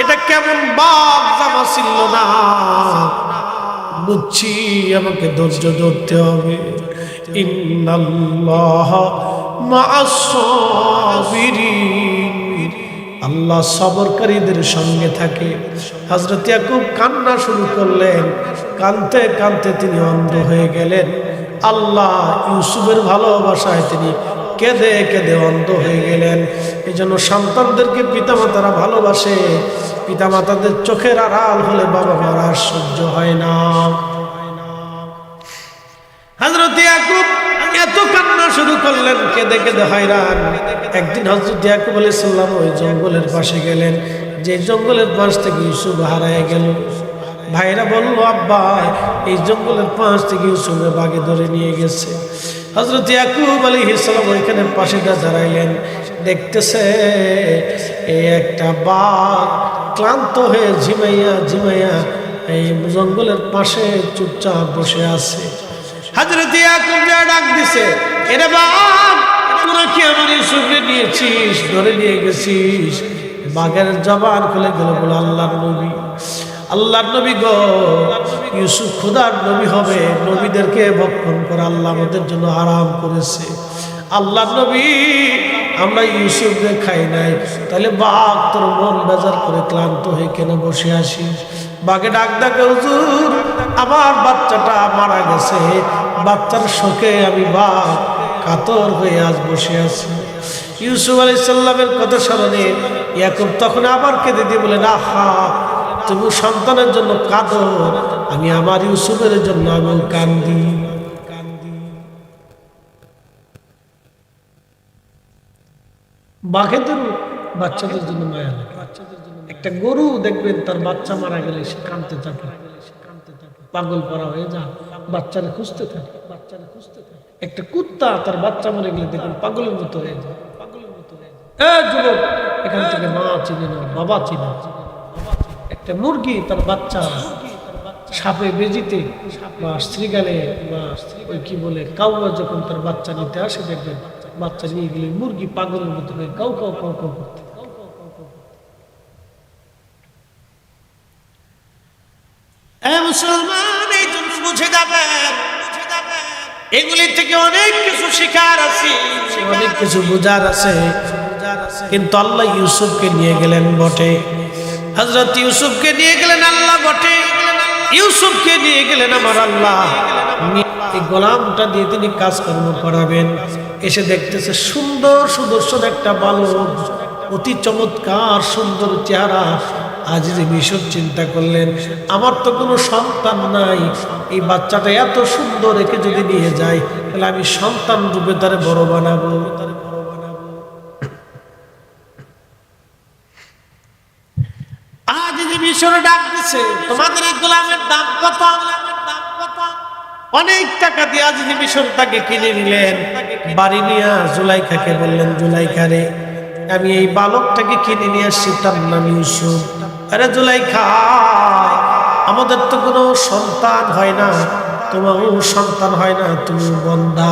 এটা কেমন বাঘ, জামা ছিল না। বুঝছি আমাকে ধৈর্য ধরতে হবে। ইন্নাল্লাহা মা'আস সাবিরিন, আল্লাহ সবরকারীদের সঙ্গে থাকে। হযরত ইয়াকুব কান্না শুরু করলেন। কাঁদতে কাঁদতে তিনি অন্ধ হয়ে গেলেন। আল্লাহ ইউসুফের ভালোবাসায় তিনি কেঁদে কেঁদে অন্ধ হয়ে গেলেন। এই জন্য সন্তানদেরকে পিতামাতারা ভালোবাসে। পিতামাতাদের চোখের আড়াল হলে বাবা মারা সহ্য হয় না। হযরত ইয়াকুব এত কান্না শুরু করলেন, কেঁদে কেঁদে হয়রান। একদিন হযরত ইয়াকুব আলাইহিস সালাম ওই জঙ্গলের পাশে গেলেন, যে জঙ্গলের পাশ থেকে ইউসুফ হারায় গেল। ভাইরা বলল, আব্বা এই জঙ্গলের পাশ থেকে ইউসুফে বাঘে ধরে নিয়ে গেছে। হযরত ইয়াকুব আলাইহিস সালাম ওইখানে পাশে দাঁড়াইলেন, দেখতেছে এই একটা বাঘ ক্লান্ত হয়ে ঝিমাইয়া এই জঙ্গলের পাশে চুপচাপ বসে আছে। হযরত ইয়াকুব ডাক দিছে, এরে বাঘ, তোরা কি আমার ইউসুফকে নিয়েছিস, ধরে নিয়ে গেছিস? বাঘের জবান খুলে গেল, বলে, আল্লাহর নবী, আল্লাহর নবী গো, ইউসুফ খোদার নবী হবে, নবীদেরকে ভক্ষণ করা আল্লাহ আমাদের জন্য হারাম করেছে। আল্লাহর নবী, আমরা ইউসুফকে খাই নাই, তাহলে বাঘ তোর মন বেজার করে ক্লান্ত হয়ে কেন বসে আসিস? বাঘে ডাক ডাকে, হুজুর আমার বাচ্চাটা মারা গেছে, বাচ্চার শোকে আমি বাঘ কাতর হয়ে আজ বসে আছি। ইউসুফ আলাইহিস সালামের কথা স্মরণে ইয়াকুব তখন আবার কেঁদে দিয়ে বলে, না হা, তুমি সন্তানের জন্য কাঁদো, আমি আমার ইউসুফের জন্য আমি কান্দি। বাঘেদের বাচ্চাদের জন্য মায়া লাগে। একটা গরু দেখবেন তার বাচ্চা মারা গেলে সে কাঁদতে থাকে, পাগল পরা হয়ে যায়, বাচ্চারে খুঁজতে থাকে। একটা কুত্তা তার বাচ্চা মরে গেলে দেখবেন পাগলের মতো হয়ে যায়। যুবক, এখান থেকে মা চিনে না, বাবা চিনে। একটা মুরগি তার বাচ্চা সাপে বেজিতে বা শ্রীগালে বা ওই কি বলে কাউয়া যখন তার বাচ্চা নিতে আসে, দেখবেন বাচ্চা নিয়ে গেলে মুরগি পাগলের মতো হয়ে কাউ কাউ কাউ কাউ করতে। মুসলমান, এই জন্য বুঝে যাবেন এগুলি থেকে অনেক কিছু শিখার আছে, অনেক কিছু বোঝার আছে। কিন্তু আল্লাহ ইউসুফকে নিয়ে গেলেন বটে, হযরত ইউসুফকে নিয়ে গেলেন আল্লাহ বটে, ইউসুফকে নিয়ে গেলেন আমার আল্লাহ। এই গোলামটা দিয়ে তিনি কাজকর্ম করাবেন। এসে দেখতেছে সুন্দর সুদর্শন একটা বালক, অতি চমৎকার সুন্দর চেহারা। আজিজ মিশর চিন্তা করলেন, আমার তো কোনো সন্তান নাই, এই বাচ্চাটা এত সুন্দর, একে যদি নিয়ে যাই তাহলে আমি সন্তান রূপে তারে বড় বানাবো। আজিজ মিশর ডাক দিছে, তোমাদের এই গোলামের দাম কত? অনেক টাকা দিয়ে আজিজ মিশর তাকে কিনে নিলেন। বাড়ি নিয়ে জুলাইখাকে বললেন, জুলাইখা রে, আমি এই বালকটাকে কিনে নিয়ে আসছি, তার নাম ইউসুফ। আরে জুলাইখা, আমাদের তো কোনো সন্তান হয় না, তোমারও সন্তান হয় না, তুমি বন্ধা,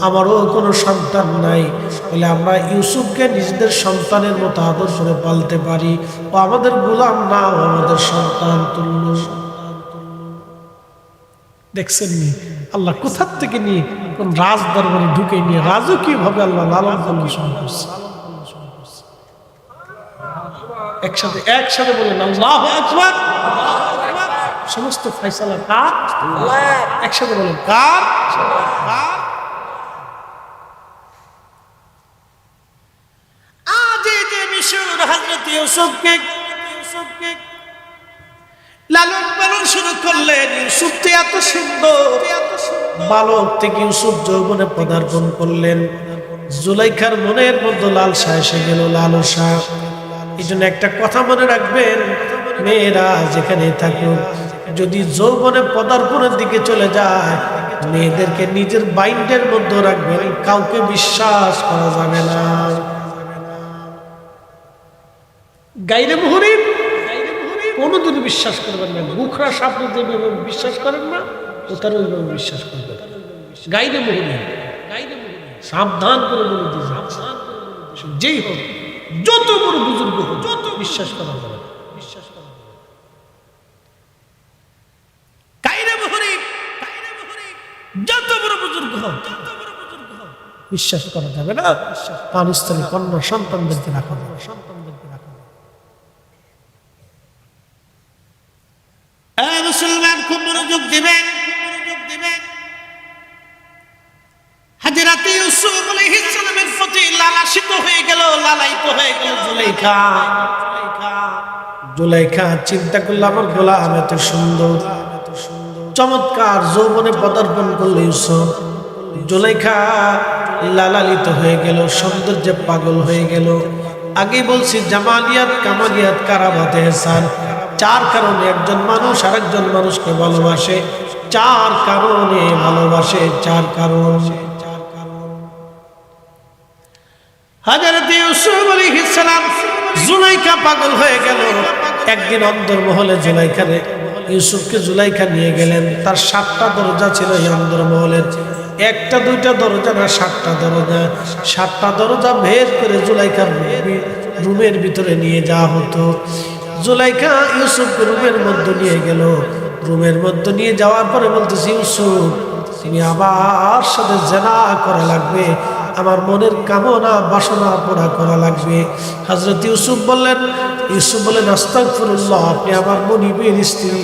আমারও কোনো সন্তান নাই, বলে আমরা ইউসুফকে নিজেদের সন্তানের মতো আদর করে পালতে পারি। ও আমাদের গোলাম না, ও আমাদের সন্তান তুল্য। দেখছেন নি আল্লাহ কোথার থেকে নিয়ে কোন রাজ দরবারে ঢুকে নিয়ে রাজকীয় ভাবে আল্লাহ লালন পালন শুরু করছে। একসাথে একসাথে বলেন আল্লাহু আকবার। সমস্ত ফয়সালা কার? একসাথে বলেন কার? আজ যে মিশর হযরত ইউসুফকে লালন পালন শুরু করলেন। ইউসুফ তো এত সুন্দর, বালক থেকে ইউসুফ যৌবনে পদার্পণ করলেন। জুলাইখার মনের মধ্যে লালসা এসে গেল, লালসা। এই জন্য একটা কথা মনে রাখবেন, মেয়েরা যেখানে থাকুক, যদি যৌবনে পদার্পণের দিকে চলে যায়, মেয়েদেরকে নিজের বাইন্ডের মধ্যে রাখবেন, কাউকে বিশ্বাস করা যাবে না। গাইরে মুহরিম কোনোদিন বিশ্বাস করবেন না। বুখরা সাপড়ে যেভাবে বিশ্বাস করেন না, ও তার ওইভাবে বিশ্বাস করবেন। গাইরে মুহরিম, সাবধান করে বলে দিয়েছে, যেই হোক, যত বড় বুজুর্গ হোক, যত বিশ্বাস করা যাবে, বিশ্বাস করা যাবে। গাইরে মুহরিম, যত বড় বুজুর্গ হোক, বিশ্বাস করা যাবে না। পানিস্থলী কন্যা সন্তানদেরকে রাখা যাবে, সন্তানদেরকে রাখা যাবে। মুসলমান খুব মনোযোগ দিবেন। হযরত ইউসুফ আলাইহিস সালামের প্রতি লালাসিত হয়ে গেল, লালায়িত হয়ে গেল জুলাইখা। জুলাইখা চিন্তা করল, আমার গোলাম এত সুন্দর, চমৎকার, যৌবনে পদার্পণ করল ইউসুফ। জুলাইখা লালালিত হয়ে গেল, সৌন্দর্যে পাগল হয়ে গেল। আগেই বলছি, জামালিয়াত, কামালিয়াত, কারামাতে এহসান, চার কারণে একজন মানুষ আরেকজন মানুষকে ভালোবাসে। চার কারণে ভালোবাসে, চার কারণ। হযরত ইউসুফ আলাইহিস সালাম, জুলাইখা পাগল হয়ে গেল। একদিন অন্দরমহলে জুলাইখারে, ইউসুফকে জুলাইখা নিয়ে গেলেন। তার 7টা দরজা ছিল এই অন্দরমহলের, একটা দুইটা দরজা না, 7টা দরজা। 7টা দরজা ভেদ করে জুলাইখার রুমের ভিতরে নিয়ে যাওয়া হতো। জুলাইখা ইউসুফকে রুমের মধ্যে নিয়ে গেল। রুমের মধ্যে নিয়ে যাওয়ার পরে বলতেছে, ইউসুফ, তুমি আমার সাথে জেনা করা লাগবে, আমার মনের কামনা বাসনা পুরা করা লাগবে। হযরত ইউসুফ বললেন, আস্তাগফিরুল্লাহ, আপনি আমার মনিবের স্ত্রী,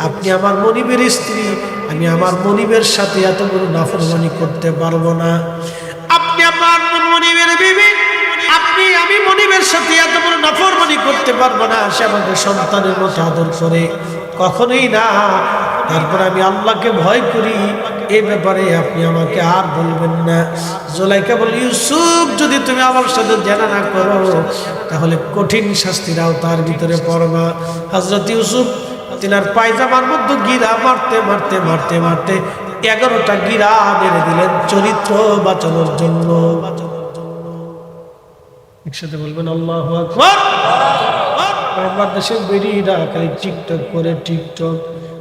আপনি আমার মনিবের স্ত্রী, আমি আমার মনিবের সাথে এত বড় নাফরমানি করতে পারবো না। আপনি আমার মনিবের বিবি, আমি মনিবের সাথে এত বড় নাফরমানি করতে পারবো না। সে আমাকে সন্তানের মতো আদর করে, কখনোই না। তারপর আমি আল্লাহকে ভয় করি, এই ব্যাপারে আপনি আমাকে আর বলবেন না। জুলাইখা বলে, ইউসুফ, যদি তুমি আমার সাথে জেনা না করো তাহলে কঠিন শাস্তির আওতার ভিতরে পড়বা। হযরত ইউসুফ তিনার পায়জামার মধ্যে গিরা মারতে মারতে মারতে মারতে 11টা গিরা মেরে দিলেন, চরিত্র বাঁচানোর জন্য। একসাথে বলবেন আল্লাহু আকবার। আমার দেশের বেরিয়েরা খালি টিকটক করে, টিকটক,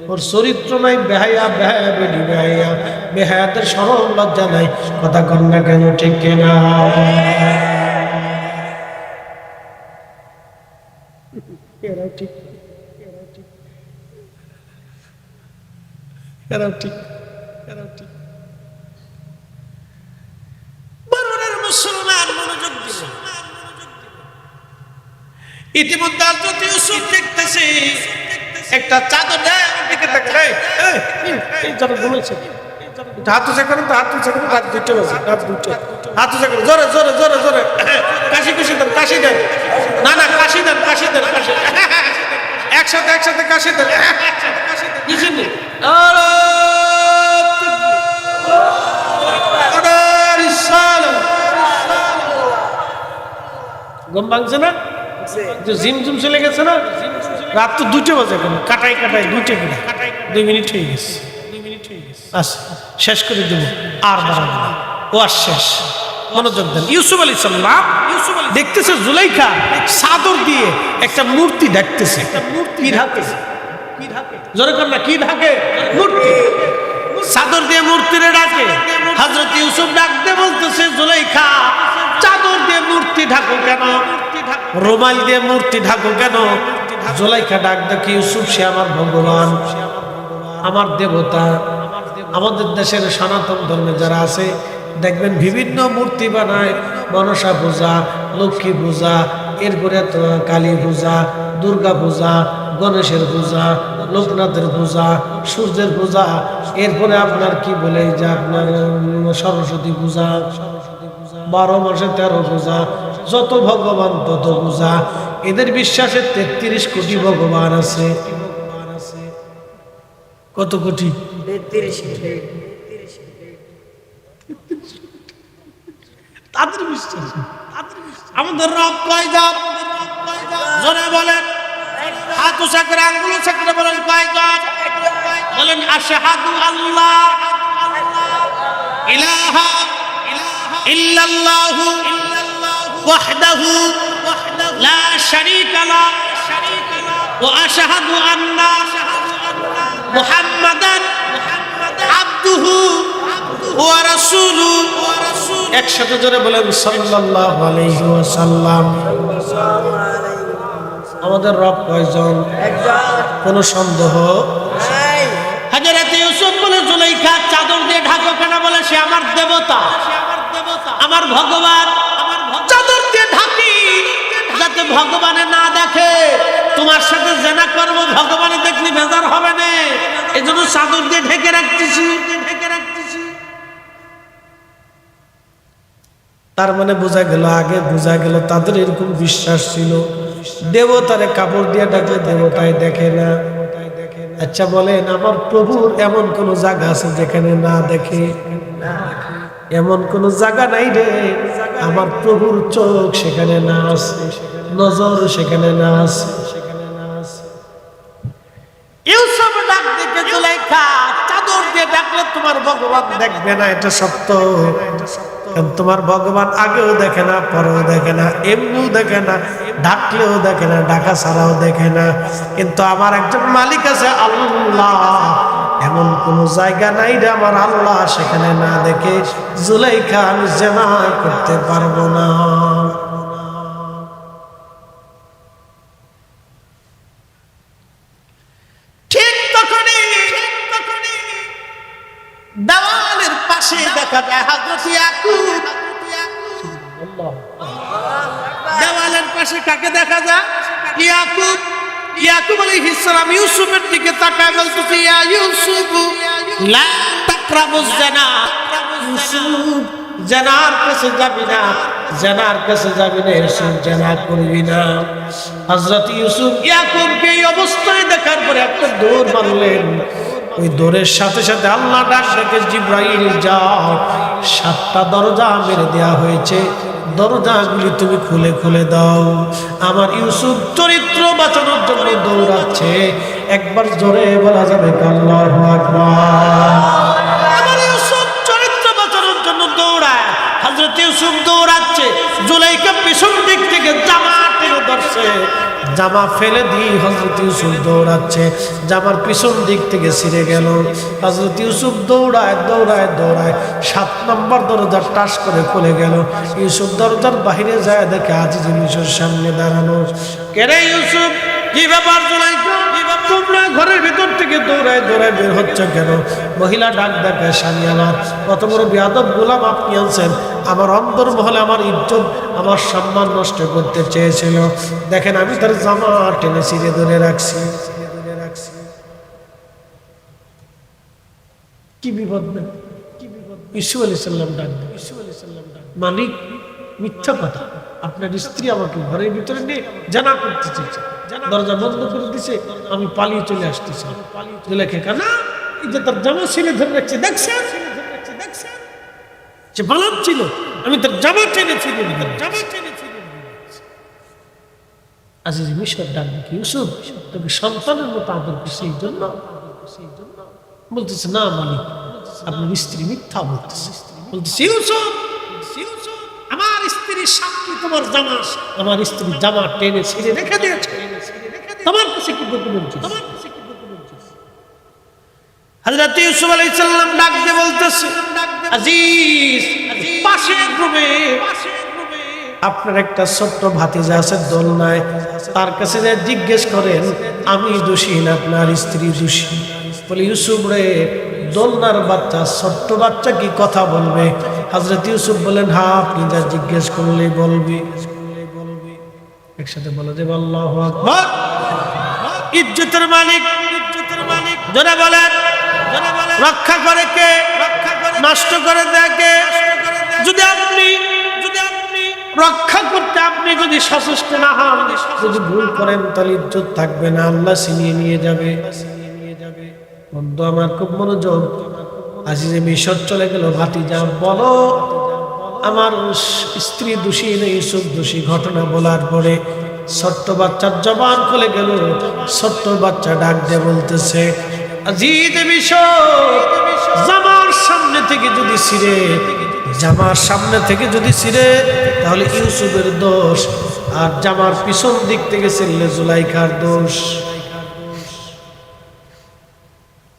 ওর চরিত্র নাই, বেহায়া, বেহায়া বেডি, বেহায়া, বেহায়াদের শরম লজ্জা নাই। কথা কন না কেন, ঠিক কিনা? এরাও ঠিক, এরাও ঠিক। বরুণের মুসলমান মনোযোগ দিল। ইতিমধ্যে হযরত ইউসুফ দেখতেছে একটা চাদর দেয় দিকে তাকায়, এই যারা ঘুমাইছে হাত উঁচা করেন তো, হাত উঁচা করেন, রাত 2টা বাজে, রাত 2টা, হাত উঁচা করেন, জোরে জোরে জোরে জোরে কাশি কুশি দেন, কাশি দেন, না না কাশি দেন, কাশি দেন, কাশি একসাথে একসাথে কাশি দেন, কিছু নেই। ঘুম ভাঙছে না, জিমজুম চলে গেছে না, রাত তো 2টা বাজে, এখন কাটাই কাটাই 2টা করে 2 মিনিট হয়ে গেছে। আচ্ছা শেষ করে দেব, আর বাড়াবো না, ও আর শেষ। মনোযোগ দেন। ইউসুফ আলাইহিস সালাম দেখতেছে জুলাইখা চাদর দিয়ে একটা মূর্তি ঢাকতেছে। কি ঢাকে? জোরে কর না, কি ঢাকে? মূর্তি। চাদর দিয়ে মূর্তিরে ডাকে। হযরত ইউসুফ ডাকতে বলতেছে, জুলাইখা চাদর দিয়ে মূর্তি ঢাকো কেন? রুমাল দিয়ে মূর্তি ঢাকো কেন? জুলাইখা ডাক দেখে, ইউসুফ সে আমার ভগবান, আমার দেবতা। আমাদের দেশের সনাতন ধর্মে যারা আছে দেখবেন বিভিন্ন মূর্তি বানায়, মনসা পূজা, লক্ষ্মী পূজা, এরপরে কালী পূজা, দুর্গা পূজা, গণেশের পূজা, লোকনাথের পূজা, সূর্যের পূজা, এরপরে আপনার কি বলে যে আপনার সরস্বতী পূজা, 12 মাসে 13 পূজা, যত ভগবান তত পূজা। এদের বিশ্বাসে 33 কোটি ভগবান আছে। কত কোটি? 33 কোটি। তাদের বিশ্বাস। আমাদের রব কয়জন? জোরে বলেন, হাত উঁচা করে আঙ্গুল উঁচা করে বলেন কয়জন? বলেন আশহাদু আল্লাহ ইলাহা ইল্লাল্লাহু ওয়াহদাহু লা শারীকা লাহু ওয়া আশহাদু আন্না মুহাম্মাদান আবদুহু ওয়া রাসূলুহু। একসাথে জোরে বলেন সাল্লাল্লাহু আলাইহি ওয়াসাল্লাম। আমাদের রব কয়জন? একজন। কোনো সন্দেহ নাই। হযরত ইউসুফ বলে, জুলাইখা চাদর দিয়ে ঢাকো কেন? বলে সে আমার দেবতা, আমার ভগবান। চাদর দিয়ে ঢাকি যাতে ভগবানে না দেখে। তোমার সাথে জেনা করবো, ভগবানে দেখলে বেজার হবে না, এজন্য চাদর দিয়ে ঢেকে রাখতেছি। তার মানে বোঝা গেল, আগে বোঝা গেল তাদের এরকম বিশ্বাস ছিল, দেবতারে কাপড় দিয়ে ডাকলে দেবতায় দেখে না। আচ্ছা বলেন, আমার প্রভুর এমন কোন জায়গা আছে যেখানে না দেখে? এমন কোন জায়গা নাই রে আমার প্রভুর চোখ সেখানে না আছে, নজর সেখানে না আছে। ইউসুফ ডাক দেখে জুলাইখা চাদর দিয়ে ডাকলে তোমার ভগবান দেখবে না, এটা সত্য। তোমার ভগবান আগেও দেখে না, পরেও দেখে না, এমনিও দেখে না, ঢাকলেও দেখে না, ঢাকা ছাড়াও দেখে না। কিন্তু আমার একজন মালিক আছে আল্লাহ, এমন কোন জায়গা নাই রে আমার আল্লাহ সেখানে না দেখে। জুলাইখা আমি জেনা করতে পারবো না। ঠিক তখনই দেওয়ালের পাশে দেখা যায় হযরত ইয়াকুব। দেওয়ালের পাশে কাকে দেখা যায়? ইয়াকুব। ইয়াকুব আলাইহিস সালাম ইউসুফের দিকে তাকায় বলতেছে, ইয়া ইউসুফ লা তাকরাবুজ জিনা। ইউসুফ জিনার কাছে যাবি না, জিনার কাছে যাবি না, ইউসুফ জিনা করবি না। হযরত ইউসুফ ইয়াকুবকে এই অবস্থায় দেখার পরে একটা দৌড় মারলেন। ওই দৌড়ের সাথে সাথে আল্লাহ ডাক ডেকে, জিবরাইল যাও, 7টা দরজা মেরে দেয়া হয়েছে, দরজাগুলি তুমি খুলে খুলে দাও। আমার ইউসুফ চরিত্র বাঁচানোর জন্য দৌড়াচ্ছে। একবার জোরে বলা যাবে আল্লাহু আকবার। আমার ইউসুফ চরিত্র বাঁচানোর জন্য দৌড়ায়। হযরত ইউসুফ দৌড়াচ্ছে, জুলাইখা পেছন দিক থেকে জামা টেনে ধরছে, জামা ফেলে দিয়ে হযরত ইউসুফ দৌড়াচ্ছে, জামার পিছন দিক থেকে ছিঁড়ে গেল। হযরত ইউসুফ দৌড়ায় দৌড়ায় দৌড়ায় 7 নম্বর দরজা টাস করে খুলে গেল। ইউসুফ দরজার বাইরে যায়, দেখে আজিজ মিশর সামনে দাঁড়ানো। কে রে ইউসুফ? কি ব্যাপার জুলাইখা? তোমরা ঘরের ভিতর থেকে দৌড়ায় দৌড়ায় বের হচ্ছে কেন? মহিলা ডাক দেখায়, স্বামী আমার, কত বড় বেয়াদব গোলাম আপনি আনছেন, আমার অন্তর্মহলে আমার ইজ্জত আমার সম্মান নষ্ট করতে চেয়েছিল। দেখেন আমি তার জামা টেনে ছিঁড়ে ধরে রাখছি। কি বিপদ না? ইসু আলাইহিস সালাম ডাক দেন, মালিক মিথ্যা কথা, আপনার স্ত্রী আমাকে ঘরের ভিতরে নিয়ে জানা করতে চেয়েছে, দরজা বন্ধ করে দিছে, আমি পালিয়ে চলে আসতেছি। জুলেখা না, এই যে তার জামা ছিঁড়ে ধরে রাখছে, দেখছেন সে বালাম ছিল, আমি তার জামা টেনে ছিঁড়ে আজিজ মিশর ডাক দেখি, ইউসুফ তোকে সন্তানের মতো আদর করছে, এই জন্য বলতেছে না মালিক আপনার স্ত্রী মিথ্যা বলতেছে। বলতেছে ইউসুফ আমার স্ত্রীর সাক্ষী তোমার জামা, আমার স্ত্রীর জামা টেনে ছিঁড়ে রেখে দিয়েছে, তোমার কাছে কি ডকুমেন্ট? হযরত ইউসুফ আলাইহিস সালাম ডাক দিয়ে বলতেছে, আজিজ পাশের রুমে আপনার একটা ছোট্ট ভাতিজা আছে দোলনায়, তার কাছে যে জিজ্ঞেস করেন আমি দোষী না আপনার স্ত্রী দোষী। বলে ইউসুফ রে, দোলনার বাচ্চা ছোট্ট বাচ্চা কি কথা বলবে? হযরত ইউসুফ বলেন হ্যাঁ আপনি যা জিজ্ঞেস করলেই বলবি। একসাথে বলে দেব আল্লাহু আকবার। ইজ্জতের মালিক যারা বলেন রক্ষা করে কে? নষ্ট করে দেয় কে? যদি আপনি রক্ষা করতে আপনি যদি সচেষ্ট না হন, যদি ভুল করেন তাহলে ইজ্জত থাকবে না, আল্লাহ ছিনিয়ে নিয়ে যাবে। বন্ধু আমার খুব মনোযোগ, আজিজে মিশর চলে গেল, ভাতিজা বলো আমার স্ত্রী দোষী না ইউসুফ দোষী? ঘটনা বলার পরে ছোট্ট বাচ্চার জবান খুলে গেল, ছোট্ট বাচ্চা ডাক দিয়ে বলতেছে আজিজে মিশর জামার সামনে থেকে যদি ছিঁড়ে তাহলে ইউসুফের দোষ, আর জামার পিছন দিক থেকে ছিঁড়লে জুলাইখার দোষ।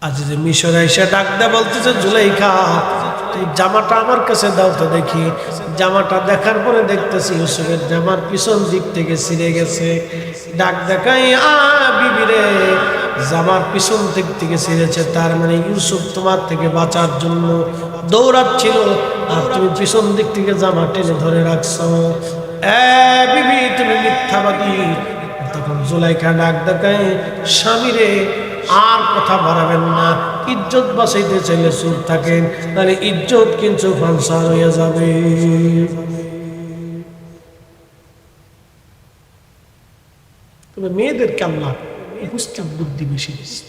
আজিজে মিশর এসে ডাক দেয়া বলতেছে জুলাইখা তুই জামাটা আমার কাছে দাও তো দেখি। জামাটা দেখার পরে দেখতেছি ইউসুফের জামার পিছন দিক থেকে ছিঁড়ে গেছে। ডাক দেখাই বিবি রে, জামার পিছন দিক থেকে ছিঁড়েছে, তার মানে ইউসুফ তোমার থেকে বাঁচার জন্য দৌড়াচ্ছিল আর তুমি পিছন দিক থেকে জামা টেনে ধরে রাখছো। বিবি তুমি মিথ্যাবাদী। তখন জুলাইখা ডাক দেখাই স্বামী রে আর কথা বাড়াবেন না, ইজ্জত বাঁচাইতে চাইলে চুপ থাকেন, তাহলে ইজ্জত কিন্তু ফালসা হয়ে যাবে। তবে মেয়েদেরকে আল্লাহ উপস্থিত বুদ্ধি বেশি দিচ্ছে।